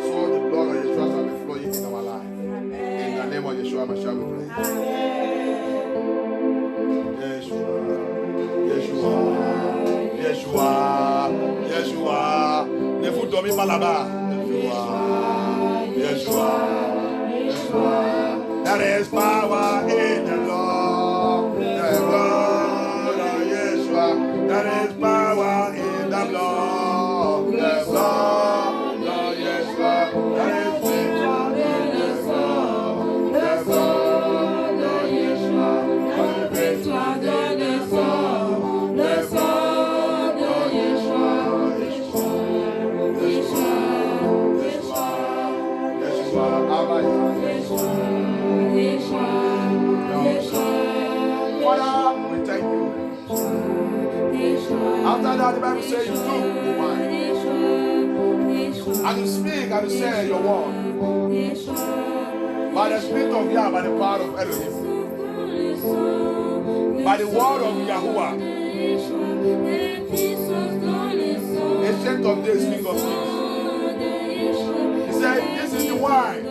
so the blood of Yeshua shall be flowing in our life. In the name of Yeshua HaMashiach we pray. Yeshua. Ne vous dormez pas là-bas. Yeshua. There is power in the blood. The blood of Yeshua. There is power in the blood. The blood of Yeshua. There is victory in the blood. The blood of Yeshua. There is victory in the blood. Father, we thank you. After that, the Bible says you took the wine. And you speak and you say your word. By the Spirit of Yah, by the power of Elohim. By the word of Yahuwah. Ancient of days, King of kings. He said, this is the wine.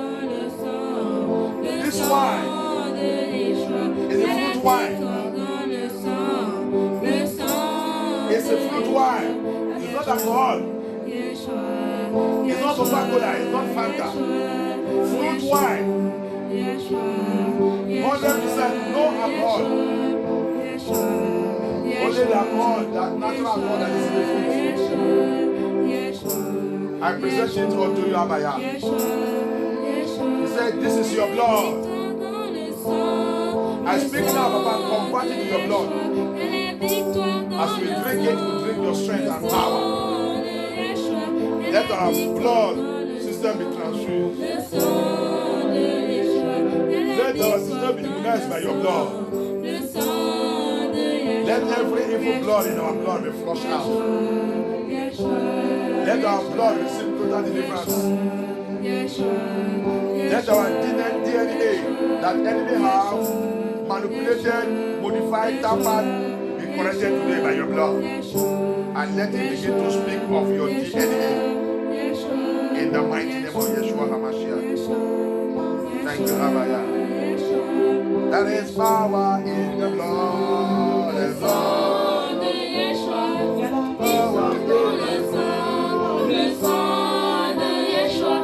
This wine is a fruit wine. It's a fruit wine. It's not alcohol. It's not Coca-Cola. It's not Fanta. Fruit wine. 100% no alcohol. Only the alcohol, that natural alcohol that is in the fruit. I present it unto you, Abaya. He said, this is your blood. I speak now about converting to your blood. As we drink it, we drink your strength and power. Let our blood system be transfused. Let our system be immunized by your blood. Let every evil blood in our blood be flushed out. Let our blood receive total deliverance. Let our DNA that enemy have manipulated, modified, tampered, be corrected today by your blood. And let it begin to speak of your DNA. In the mighty name of Yeshua HaMashiach. Thank you, Abaya. There is power in the blood. The blood of Yeshua. Power in the blood. Le sang de Yeshua,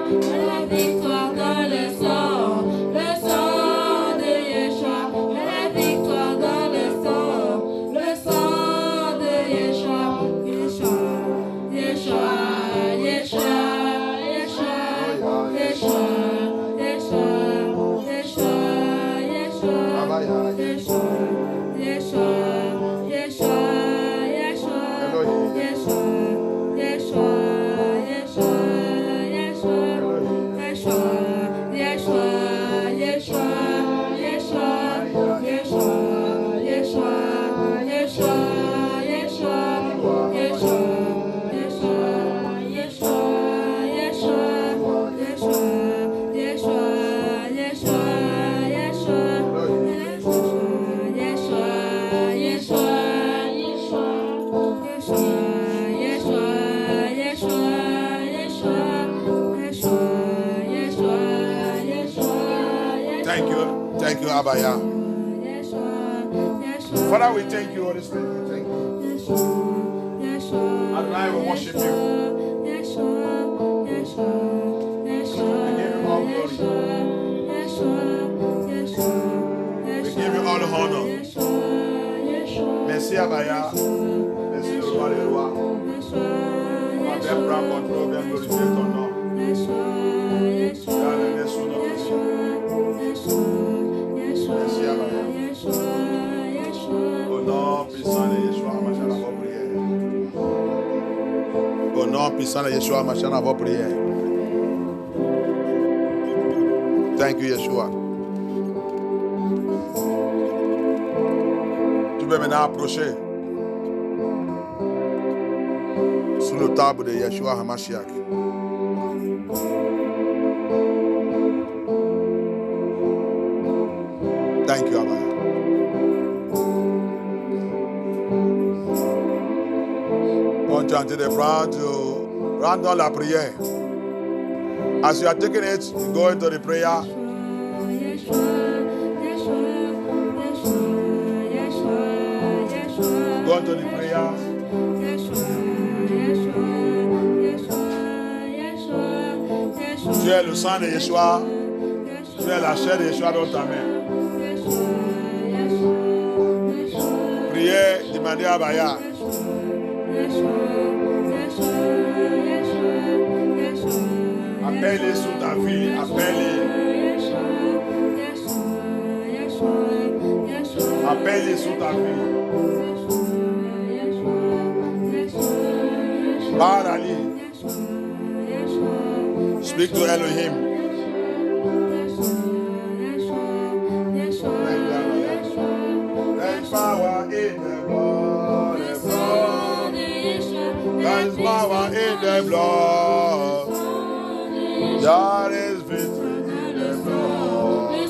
la victoire dans le sang. Le sang de Yeshua, la victoire dans le sang. Le sang de Yeshua, Yeshua, Yeshua, Yeshua, Yeshua, Yeshua, Yeshua, Yeshua, Yeshua, Abaya. Yeshua, Yeshua, Yeshua, Yeshua, Elohim. Yeshua, Yeshua, Yeshua, Yeshua, Yeshua, Yeshua, Yeshua, Yeshua, Yeshua, Yeshua, Yeshua, Yeshua, Thank you, Abaya. Father, we thank you, Holy Spirit. We thank you. Adonai, we worship you. We give you all glory. We give you all the honor. Merci, Abaya. Merci, le roi des rois. Avec prend contrôle, bien glorifié ton nom. Dans le nom de son nom. Merci, Abaya. Au nom puissant de Yeshua, Mashiach, à vos prières. Au nom puissant de Yeshua, Mashiach, à vos prières. Thank you, Yeshua. Tu peux maintenant approcher sous le table de Yeshua HaMashiach. Thank you, Abba. On est en train de rendre dans la prière. As you are taking it, go into the prayer. Go into the prayer. Tu es le sang de Yeshua. Tu es la chair de Yeshua dans ta main. Priez, demandez à Abaya. Appelle-les sous ta vie. Appelle-les. Appelle-les sous ta vie. Parle à lui. Speak to Elohim. There's power in the blood. There's power in the blood. There is victory in the blood.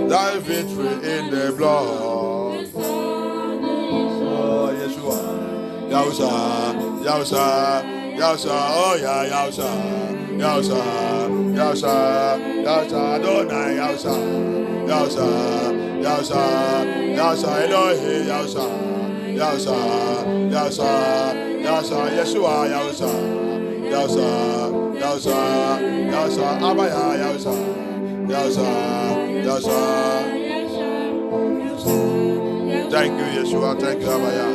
There is victory in the blood. Oh, Yeshua. Yahusha, Yahusha, Yahusha, oh yeah, Yahusha, Yahusha, Yahusha, Yahusha, Adonai, Yahusha, Yahusha, Yahusha, Yahusha, Elohim, Yahusha, Yahusha, Yahusha, Yahusha, Yeshua, Yahusha, Yahusha, Yahusha, Yahusha, Abaya, Yahusha, Yahusha, Yahusha. Thank you, Yeshua. Thank you, Abaya.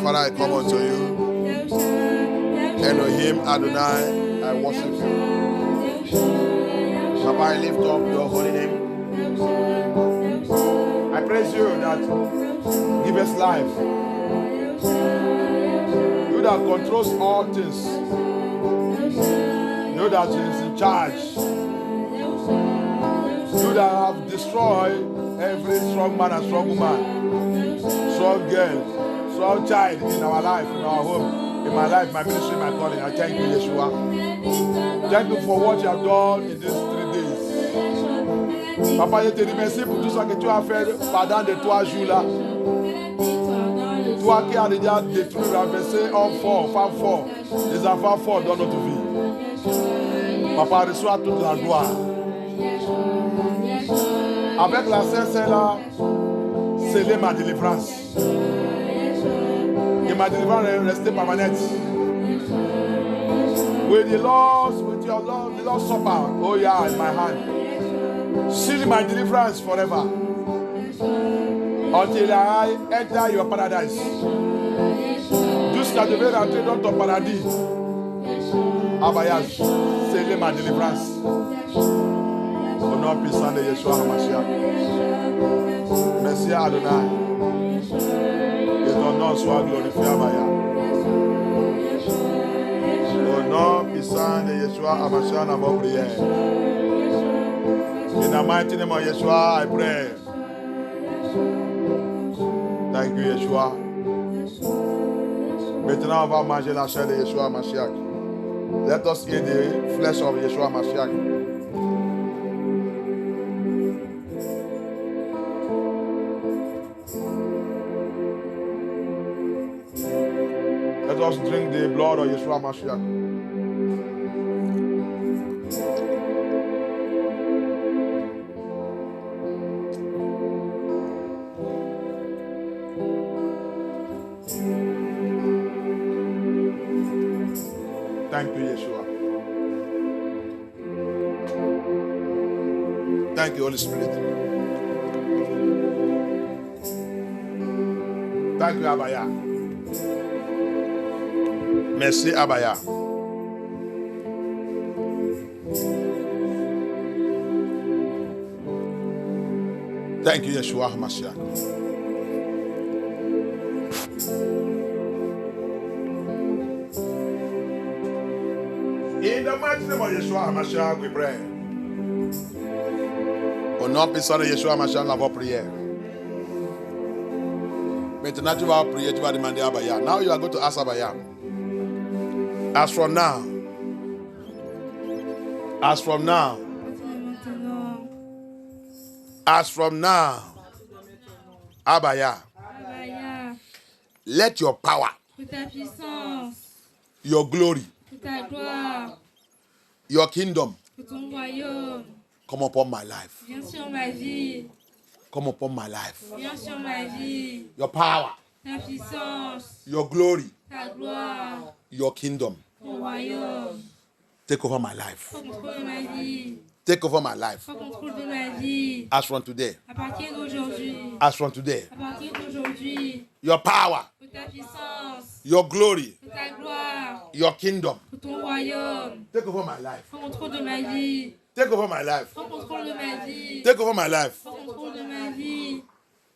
Father, I come unto you. Elohim, Adonai, I worship you. Papa, I lift up your holy name. I praise you that give us life. You that controls all things. You that is in charge. You that have destroyed Every strong man and strong woman, strong girl, strong child in our life, in our home, in my life, my ministry, my calling. I thank you, Yeshua. Thank you for what you have done in these 3 days. Papa, je te remercie pour tout ce que tu as fait pendant les 3 jours là. Toi qui as déjà détruit, renversé hommes forts, femmes forts, des enfants forts dans notre vie. Papa, reçois toute la gloire. Avec la Saint-Saint là, scellez ma délivrance. Et ma délivrance est restée permanente. With your Lord, the Lord's Supper, oh yeah, in my hand. Seal my deliverance forever. Until I enter your paradise. Jusqu'à je vais rentrer dans ton paradis. Abayage, scellez ma délivrance. Au nom puissant de Yeshua HaMashiach. Merci Adonai. Que ton nom soit glorifié, Abaya. Au nom puissant de Yeshua HaMashiach, dans vos prières. In the mighty name of Yeshua, I pray. Thank you, Yeshua. Maintenant, on va manger la chair de Yeshua HaMashiach. Let us eat the flesh of Yeshua HaMashiach. Let us drink the blood of Yeshua HaMashiach. Thank you, Yeshua. Thank you, Holy Spirit. Thank you, Abaya. Merci, Abaya. Thank you, Yeshua HaMashiach. In the mighty name of Yeshua HaMashiach, we pray. Au nom puissant de Yeshua HaMashiach, nous avons prié. Maintenant, tu vas prier, tu vas demander à Abaya. Now you are going to ask Abaya. As from now, Abaya, let your power, your glory, ta gloire, your kingdom que ton royaume, come upon my life. viens sur ma vie, Come upon my life. viens sur ma vie, Your power, ta puissance, your glory, ta gloire, your kingdom ton royaume, take over my life. prends contrôle de ma vie, Take over my life. prends contrôle de ma vie, As from today. à partir d'aujourd'hui, As from today. à partir d'aujourd'hui, Your power, que ta puissance, your glory, que ta gloire, your kingdom que ton royaume, take over my life. prends contrôle de ma vie, Take over my life. prends contrôle de ma vie, Take over my life. prends contrôle de ma vie,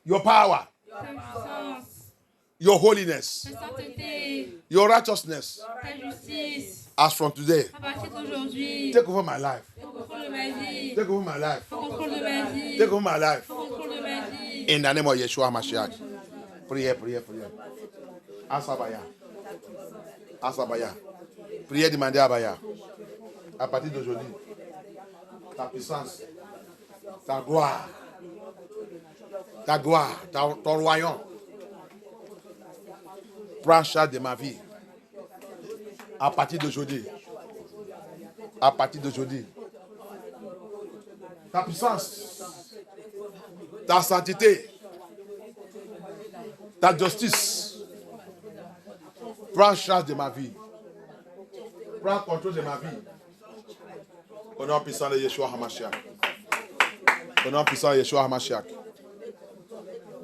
Your power, ta puissance, your holiness, ta sainteté, your righteousness. ta justice, As from today. à partir d'aujourd'hui, Take over my life. prends contrôle de ma vie, Take over my life. prends contrôle de ma vie, Take over my life. prends contrôle de ma vie. In the name of Yeshua HaMashiach. Prière, prière, prière. Asabaya. Asabaya. Prière, demandez à Abaya. À partir d'aujourd'hui, ta puissance, ta gloire, ton royaume, prends charge de ma vie. À partir d'aujourd'hui, ta puissance, ta sainteté, ta justice, prends charge de ma vie. Prends contrôle de ma vie. Au nom puissant de Yeshua HaMashiach. Au nom puissant de Yeshua HaMashiach.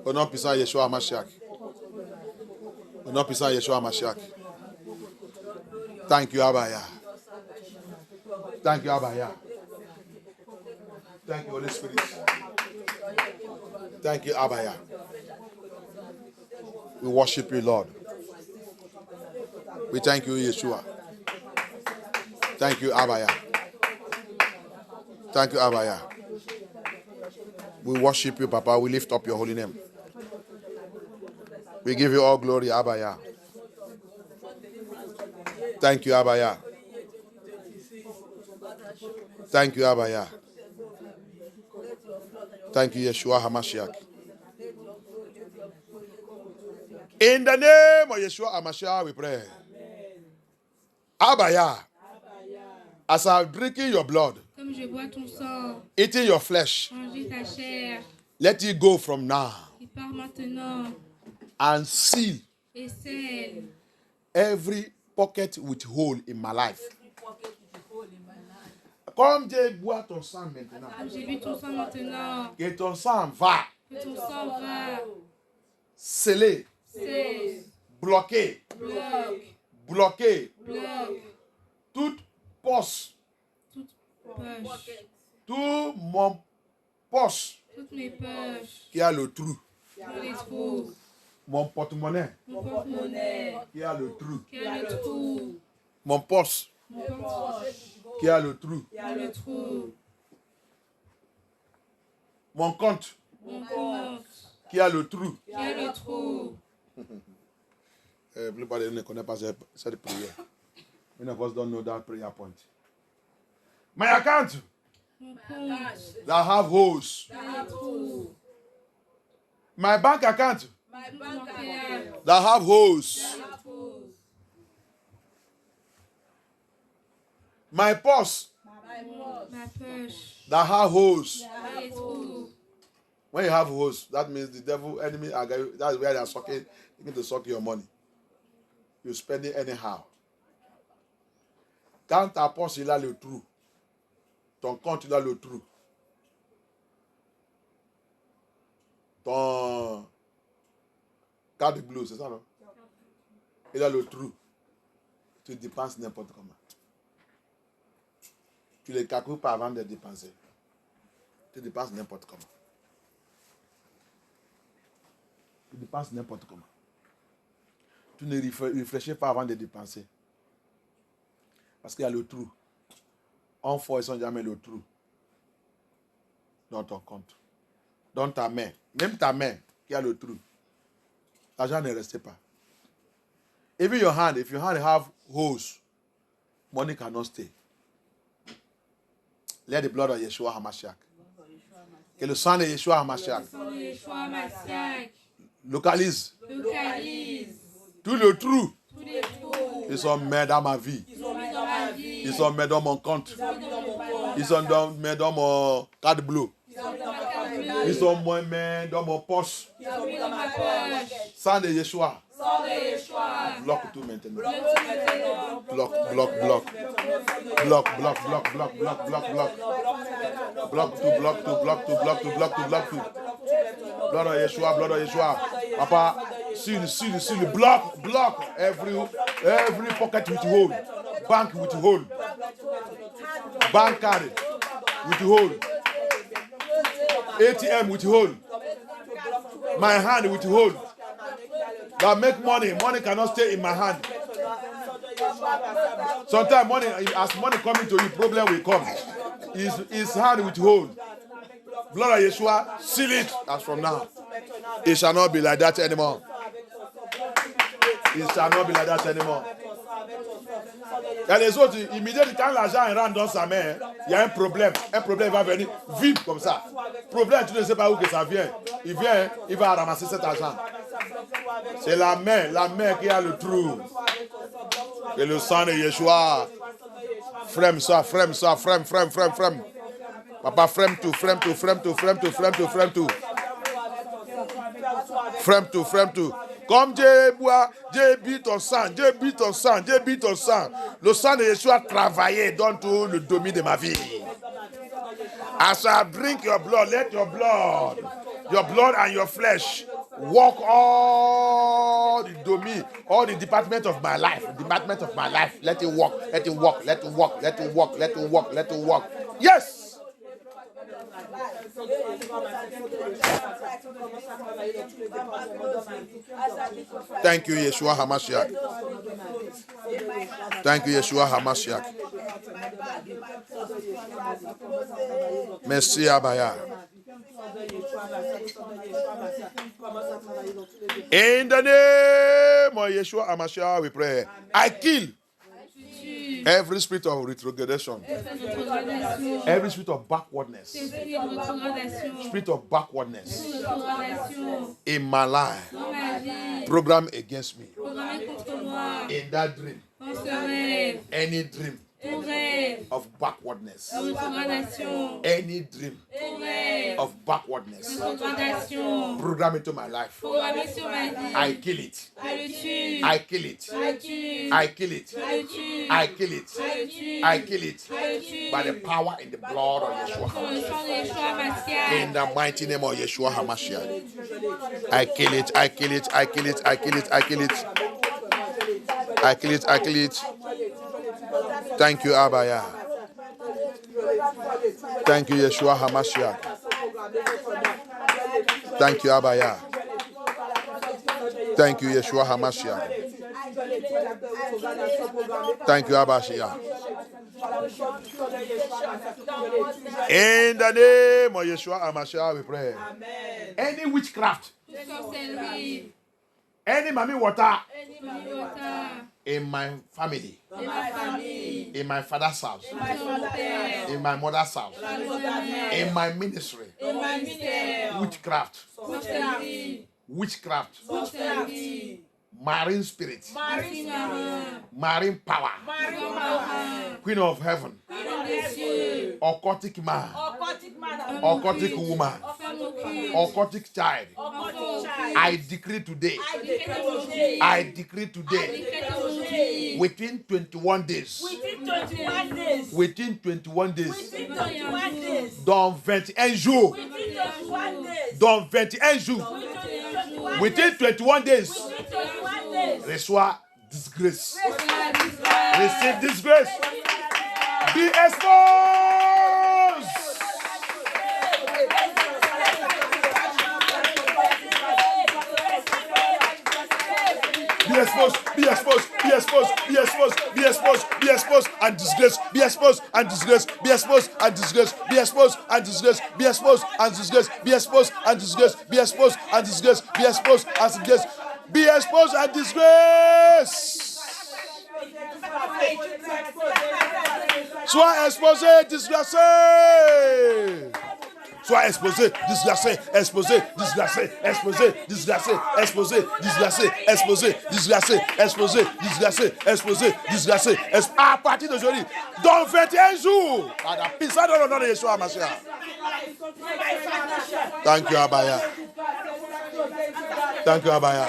Au nom puissant de Yeshua HaMashiach. Au nom puissant de Yeshua HaMashiach. Thank you, Abaya. Thank you, Abaya. Thank you, Holy Spirit. Thank you, Abaya. We worship you, Lord. We thank you, Yeshua. Thank you, Abaya. Thank you, Abaya. We worship you, Papa. We lift up your holy name. We give you all glory, Abaya. Thank you, Abaya. Thank you, Abaya. Thank you, Yeshua HaMashiach. In the name of Yeshua HaMashiach, we pray. Abaya, as I'm drinking your blood, Comme je bois ton sang, eating your flesh, manger ta chair, let it go from now il part maintenant and seal et scelle every pocket with hole in my life. Comme Dieu boit ton sang maintenant, Comme j'ai bu ton sang maintenant, que ton sang va que ton sang va sceller, scelle, bloquer, bloque, bloquer bloque toute poche, toute poche, tout mon poche toutes mes poches, qui a le trou, tous les trous, mon porte-monnaie mon porte-monnaie, qui a le trou, qui a le trou, mon poche mon poche, qui a le trou, qui a le trou, mon compte mon compte, qui a le trou. qui a le trou. La plupart de nous ne connaissent pas cette prière. Many of us don't know that prayer point. My account Mon compte, that have holes. qui a le trou. My bank account Mon bancaire, that have holes. qui a le trou. My purse Ma poche, that have holes. qui a les trous. When you have holes, that means the devil, enemy, that's where they are sucking, looking to suck your money. You spend it anyhow. Quand ta poche il a le trou, ton compte il a le trou, ton carte bleue, c'est ça non? Il a le trou. Tu dépenses n'importe comment. Tu les calcules pas avant de dépenser. Tu dépenses n'importe comment. Tu dépenses n'importe comment. Tu ne réfléchis pas avant de dépenser. Parce qu'il y a le trou. En fois, ils n'ont jamais le trou dans ton compte. Dans ta main. Même ta main qui a le trou. L'argent ne reste pas. Even your hand, if your hand have holes, money cannot stay. Let the blood of Yeshua HaMashiach. Que le sang de Yeshua HaMashiach Sang de Yeshua Mashiach, localise localise tout le trou. tous les trous. Ils sont mis dans ma vie. Ils sont mis dans ma vie. Ils sont mis dans mon compte. Ils sont mis dans mon compte. Ils sont mis dans mon carte bleue. Ils sont mis dans ma carte bleue. Ils sont mis dans mon poche. Ils sont mis dans ma poche. Sang de Yeshua. Sang de Yeshua. Bloque tout maintenant. Bloque tout maintenant. Bloque, bloque, bloque. Bloque, bloque, bloque, bloque, bloque, bloque, bloque. Bloque tout, bloque tout, bloque tout, bloque tout, bloque tout, bloque tout. Blood of Yeshua, blood of Yeshua. Papa, seal, block every pocket with hole. Bank with hole. Bank card with hole. ATM with hole. My hand with hole. That make money. Money cannot stay in my hand. Sometimes money, as money coming to you, problem will come. His hand with hole. Blood of Yeshua, seal it as from now. It shall not be like that anymore. It shall not be like that anymore. Il y a des autres, immédiatement, quand l'argent rentre dans sa main, il y a un problème. Un problème va venir vite comme ça. Problème, tu ne sais pas où que ça vient. Il vient, il va ramasser cet argent. C'est la main qui a le trou. Et le sang de Yeshua. Frème ça. Papa, frème tout. Frème tout. Comme Dieu boit, Dieu bit ton sang. Le sang de Yeshua a travaillé dans tout le domaine de ma vie. As I drink your blood, let your blood and your flesh walk all the domain, all the department of my life. Let it walk. Yes. Thank you, Yeshua HaMashiach. Merci, Abaya. In the name of Yeshua HaMashiach, we pray. I kill every spirit of retrogression, every spirit of backwardness, spirit of backwardness in my life, program against me. In that dream, any dream of backwardness, any dream of backwardness, program into my life. I kill it. I kill it. I kill it. I kill it. I kill it by the power in the blood of Yeshua. In the mighty name of Yeshua HaMashiach, I kill it. I kill it. I kill it. I kill it. I kill it. I kill it. I kill it. Thank you, Abaya. Thank you, Yeshua HaMashiach. Thank you, Abaya. Thank you, Yeshua HaMashiach. Thank you, Abashia. In the name of Yeshua HaMashiach, we pray. Amen. Any witchcraft, any mami water in my family, in my father's house, in my mother's house, in my ministry, witchcraft, marine spirit, marine power, queen of heaven, occultic man, occultic woman, occultic child. I decree today, within 21 days, dans 21 jours, within 21 days, reçois disgrace. Receive disgrace. Be exposed. Be exposed, be exposed, be exposed, be exposed, be exposed, be exposed, and disgrace, be exposed and disgrace, be exposed and disgrace, be exposed and disgrace, be exposed and disgrace, be exposed and disgrace, be exposed and disgrace, be exposed and disgrace, be exposed and disgrace. Sois exposé, disgracé. Sois exposé, disgracé, exposé, disgracé, exposé, disgracé, exposé, disgracé, exposé, disgracé, exposé, disgracé, exposé, disgracé. À partir d'aujourd'hui, dans 21 jours, à la puissance de l'honneur de Yeshua HaMashiach. Thank you, Abaya. Thank you, Abaya.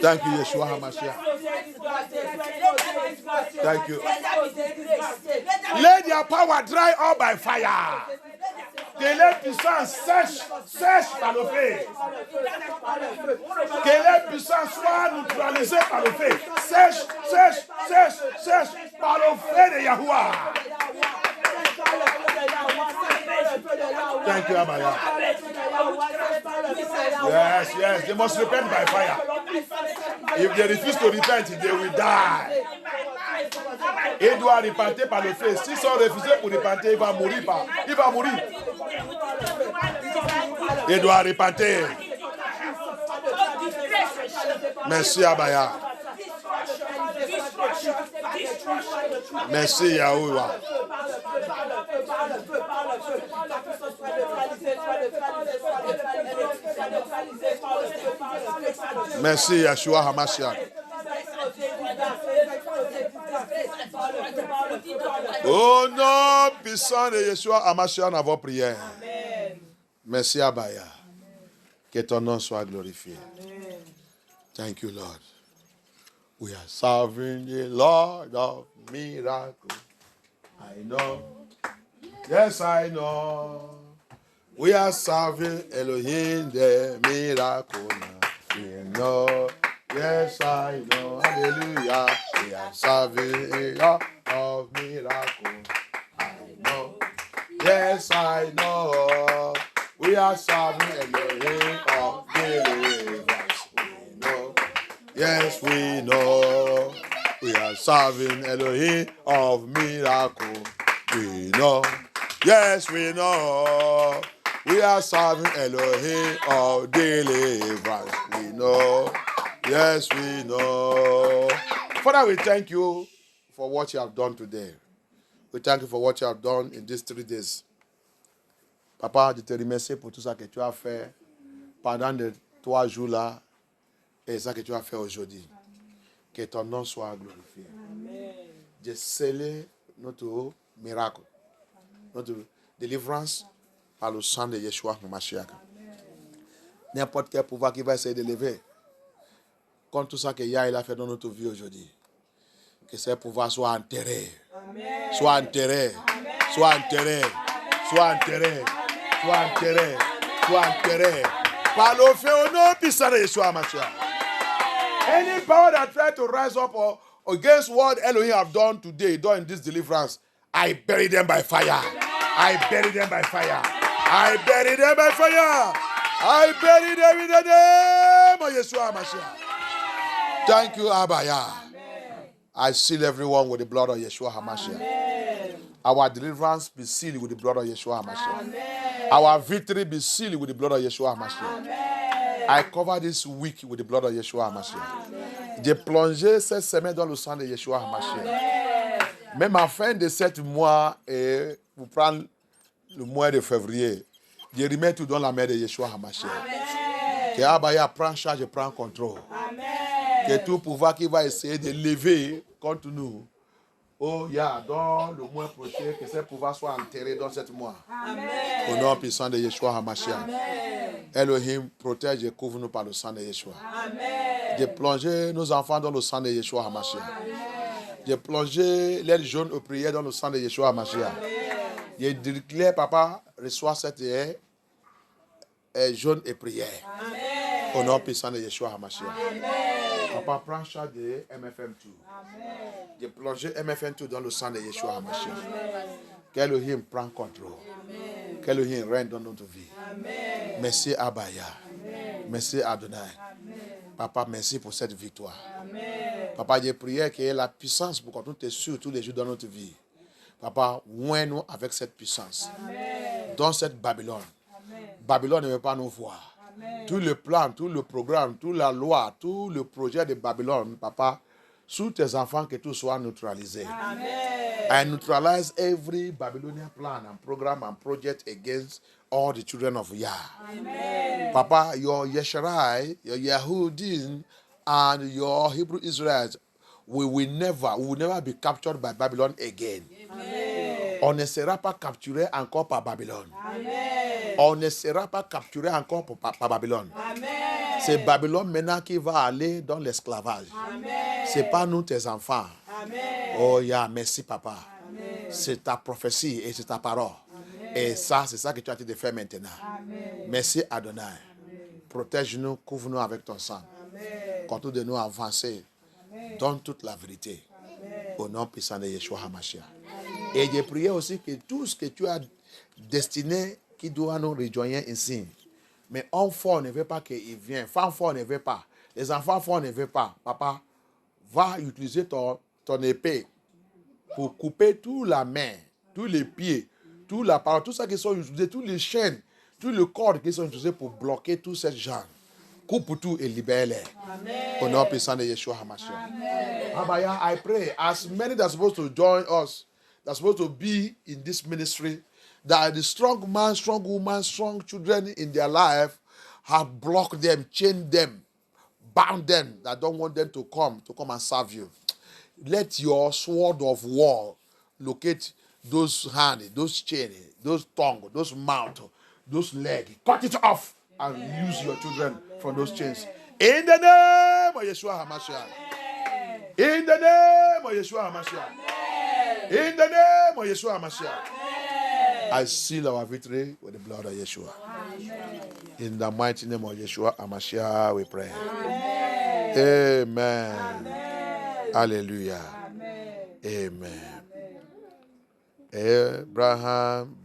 Thank you, Yeshua HaMashiach. Thank you. Let their power dry up by fire. Que les puissances sèchent par le feu. Que les puissances soient neutralisées par le feu. Sèche par le feu de Yahuwah. Thank you, Abaya. Yes, they must repent by fire. If they refuse to repent, they will die. Il doit repenter par le feu. S'ils sont refusés pour repenter, il va mourir. Il doit repenter. Merci, Abaya. Merci, Yahuwah. Merci, Yeshua HaMashiach. Au nom puissant de Yeshua HaMashiach, nous avons prié. Merci, Abaya. Que ton nom soit glorifié. Thank you, Lord. We are serving the Lord of miracles. I know. Yes, I know. We are serving Elohim the miracle. We know. Yes, I know. Hallelujah. We are serving a God of miracles. I know. Yes, I know. We are serving Elohim of deliverance. We know. Yes, we know. We are serving Elohim of miracles. We know. Yes, we know. We are serving Elohim of deliverance. We know. Yes, we know. Father, we thank you for what you have done today. We thank you for what you have done in these 3 days. Papa, je te remercie pour tout ça que tu as fait pendant les 3 jours-là et ça que tu as fait aujourd'hui. Que ton nom soit glorifié. Je scelle notre miracle, notre délivrance par le sang de Yeshua Mashiach. N'importe quel pouvoir qui va essayer de lever contre tout ça que Yahweh a fait dans notre vie aujourd'hui, que ces pouvoirs soient enterrés. Soient enterrés. Soient enterrés. Soient enterrés. Soient enterrés. Soient enterrés. Par le feu au nom puissant de Yeshua Mashiach. Any power that try to rise up against what Elohim have done today, done in this deliverance, I bury them by fire. I bury them by fire. I bury them by fire. I bury them in the name of Yeshua Mashiach. Thank you, Abba Yah. I seal everyone with the blood of Yeshua HaMashiach. Our deliverance be sealed with the blood of Yeshua HaMashiach. Our victory be sealed with the blood of Yeshua HaMashiach. I cover this week with the blood of Yeshua HaMashiach. J'ai plongé cette semaine dans le sang de Yeshua HaMashiach. Même à fin de 7 mois, et pour prendre le mois de février, je remets tout dans la main de Yeshua HaMashiach. Que Abaya prend charge et prend contrôle. Que tout pouvoir qui va essayer de lever contre nous, oh yeah, dans le mois prochain, que ces pouvoirs soient enterrés dans 7 mois. Au nom puissant de Yeshua HaMashiach. Elohim protège et couvre-nous par le sang de Yeshua. De plonger nos enfants dans le sang de Yeshua HaMashiach. De plonger les jeunes aux prières dans le sang de Yeshua HaMashiach. Je déclare, papa, reçois cette jeûne et prière. Au nom puissant de Yeshua HaMashiach. Papa, prends charge de MFM2. De plonger MFM2 dans le sang de Yeshua HaMashiach. Qu'Elohim prend contrôle. Qu'Elohim règne dans notre vie. Merci Abaya. Merci Adonai. Papa, merci pour cette victoire. Papa, j'ai prié qu'il y ait la puissance pour qu'on te suive tous les jours dans notre vie. Papa, oins-nous avec cette puissance. Dans cette Babylone. Babylone ne veut pas nous voir. Tout le plan, tout le programme, toute la loi, tout le projet de Babylone, papa, sous tes enfants, que tout soit neutralisé. I neutralize every Babylonian plan and program and project against all the children of Yah. Papa, your Yesharai, your Yahudim, and your Hebrew Israelites, we will never be captured by Babylon again. On ne sera pas capturé encore par Babylone. On ne sera pas capturé encore par Babylone. C'est Babylone maintenant qui va aller dans l'esclavage. Ce n'est pas nous, tes enfants. Oh, yeah, merci, papa. C'est ta prophétie et c'est ta parole. Et ça, c'est ça que tu as de faire maintenant. Merci, Adonai. Protège-nous, couvre-nous avec ton sang. Continue de nous avancer. Donne toute la vérité. Au nom puissant de Yeshua HaMashiach. Et j'ai prié aussi que tout ce que tu as destiné, qui doit nous rejoindre ici. Mais homme fort ne veut pas qu'il vienne. Femme fort ne veut pas. Les enfants forts ne veulent pas. Papa, va utiliser ton épée pour couper toute la main, tous les pieds, toute la parole, tout ça qui sont utilisés, tous les chaînes, tous les cordes qui sont utilisés pour bloquer tous ces gens. Coupe tout et libère-les. Au nom puissant de Yeshua HaMashiach. Abaya, I pray, as many that are supposed to join us, that are supposed to be in this ministry, that the strong man, strong woman, strong children in their life have blocked them, chained them, bound them, that don't want them to come and serve you. Let your sword of war locate those hands, those chains, those tongues, those mouths, those legs. Cut it off and use your children from those chains. In the name of Yeshua HaMashiach. In the name of Yeshua HaMashiach. In the name of Yeshua HaMashiach. I seal our victory with the blood of Yeshua. In the mighty name of Yeshua HaMashiach, we pray. Amen. Hallelujah. Amen. Abraham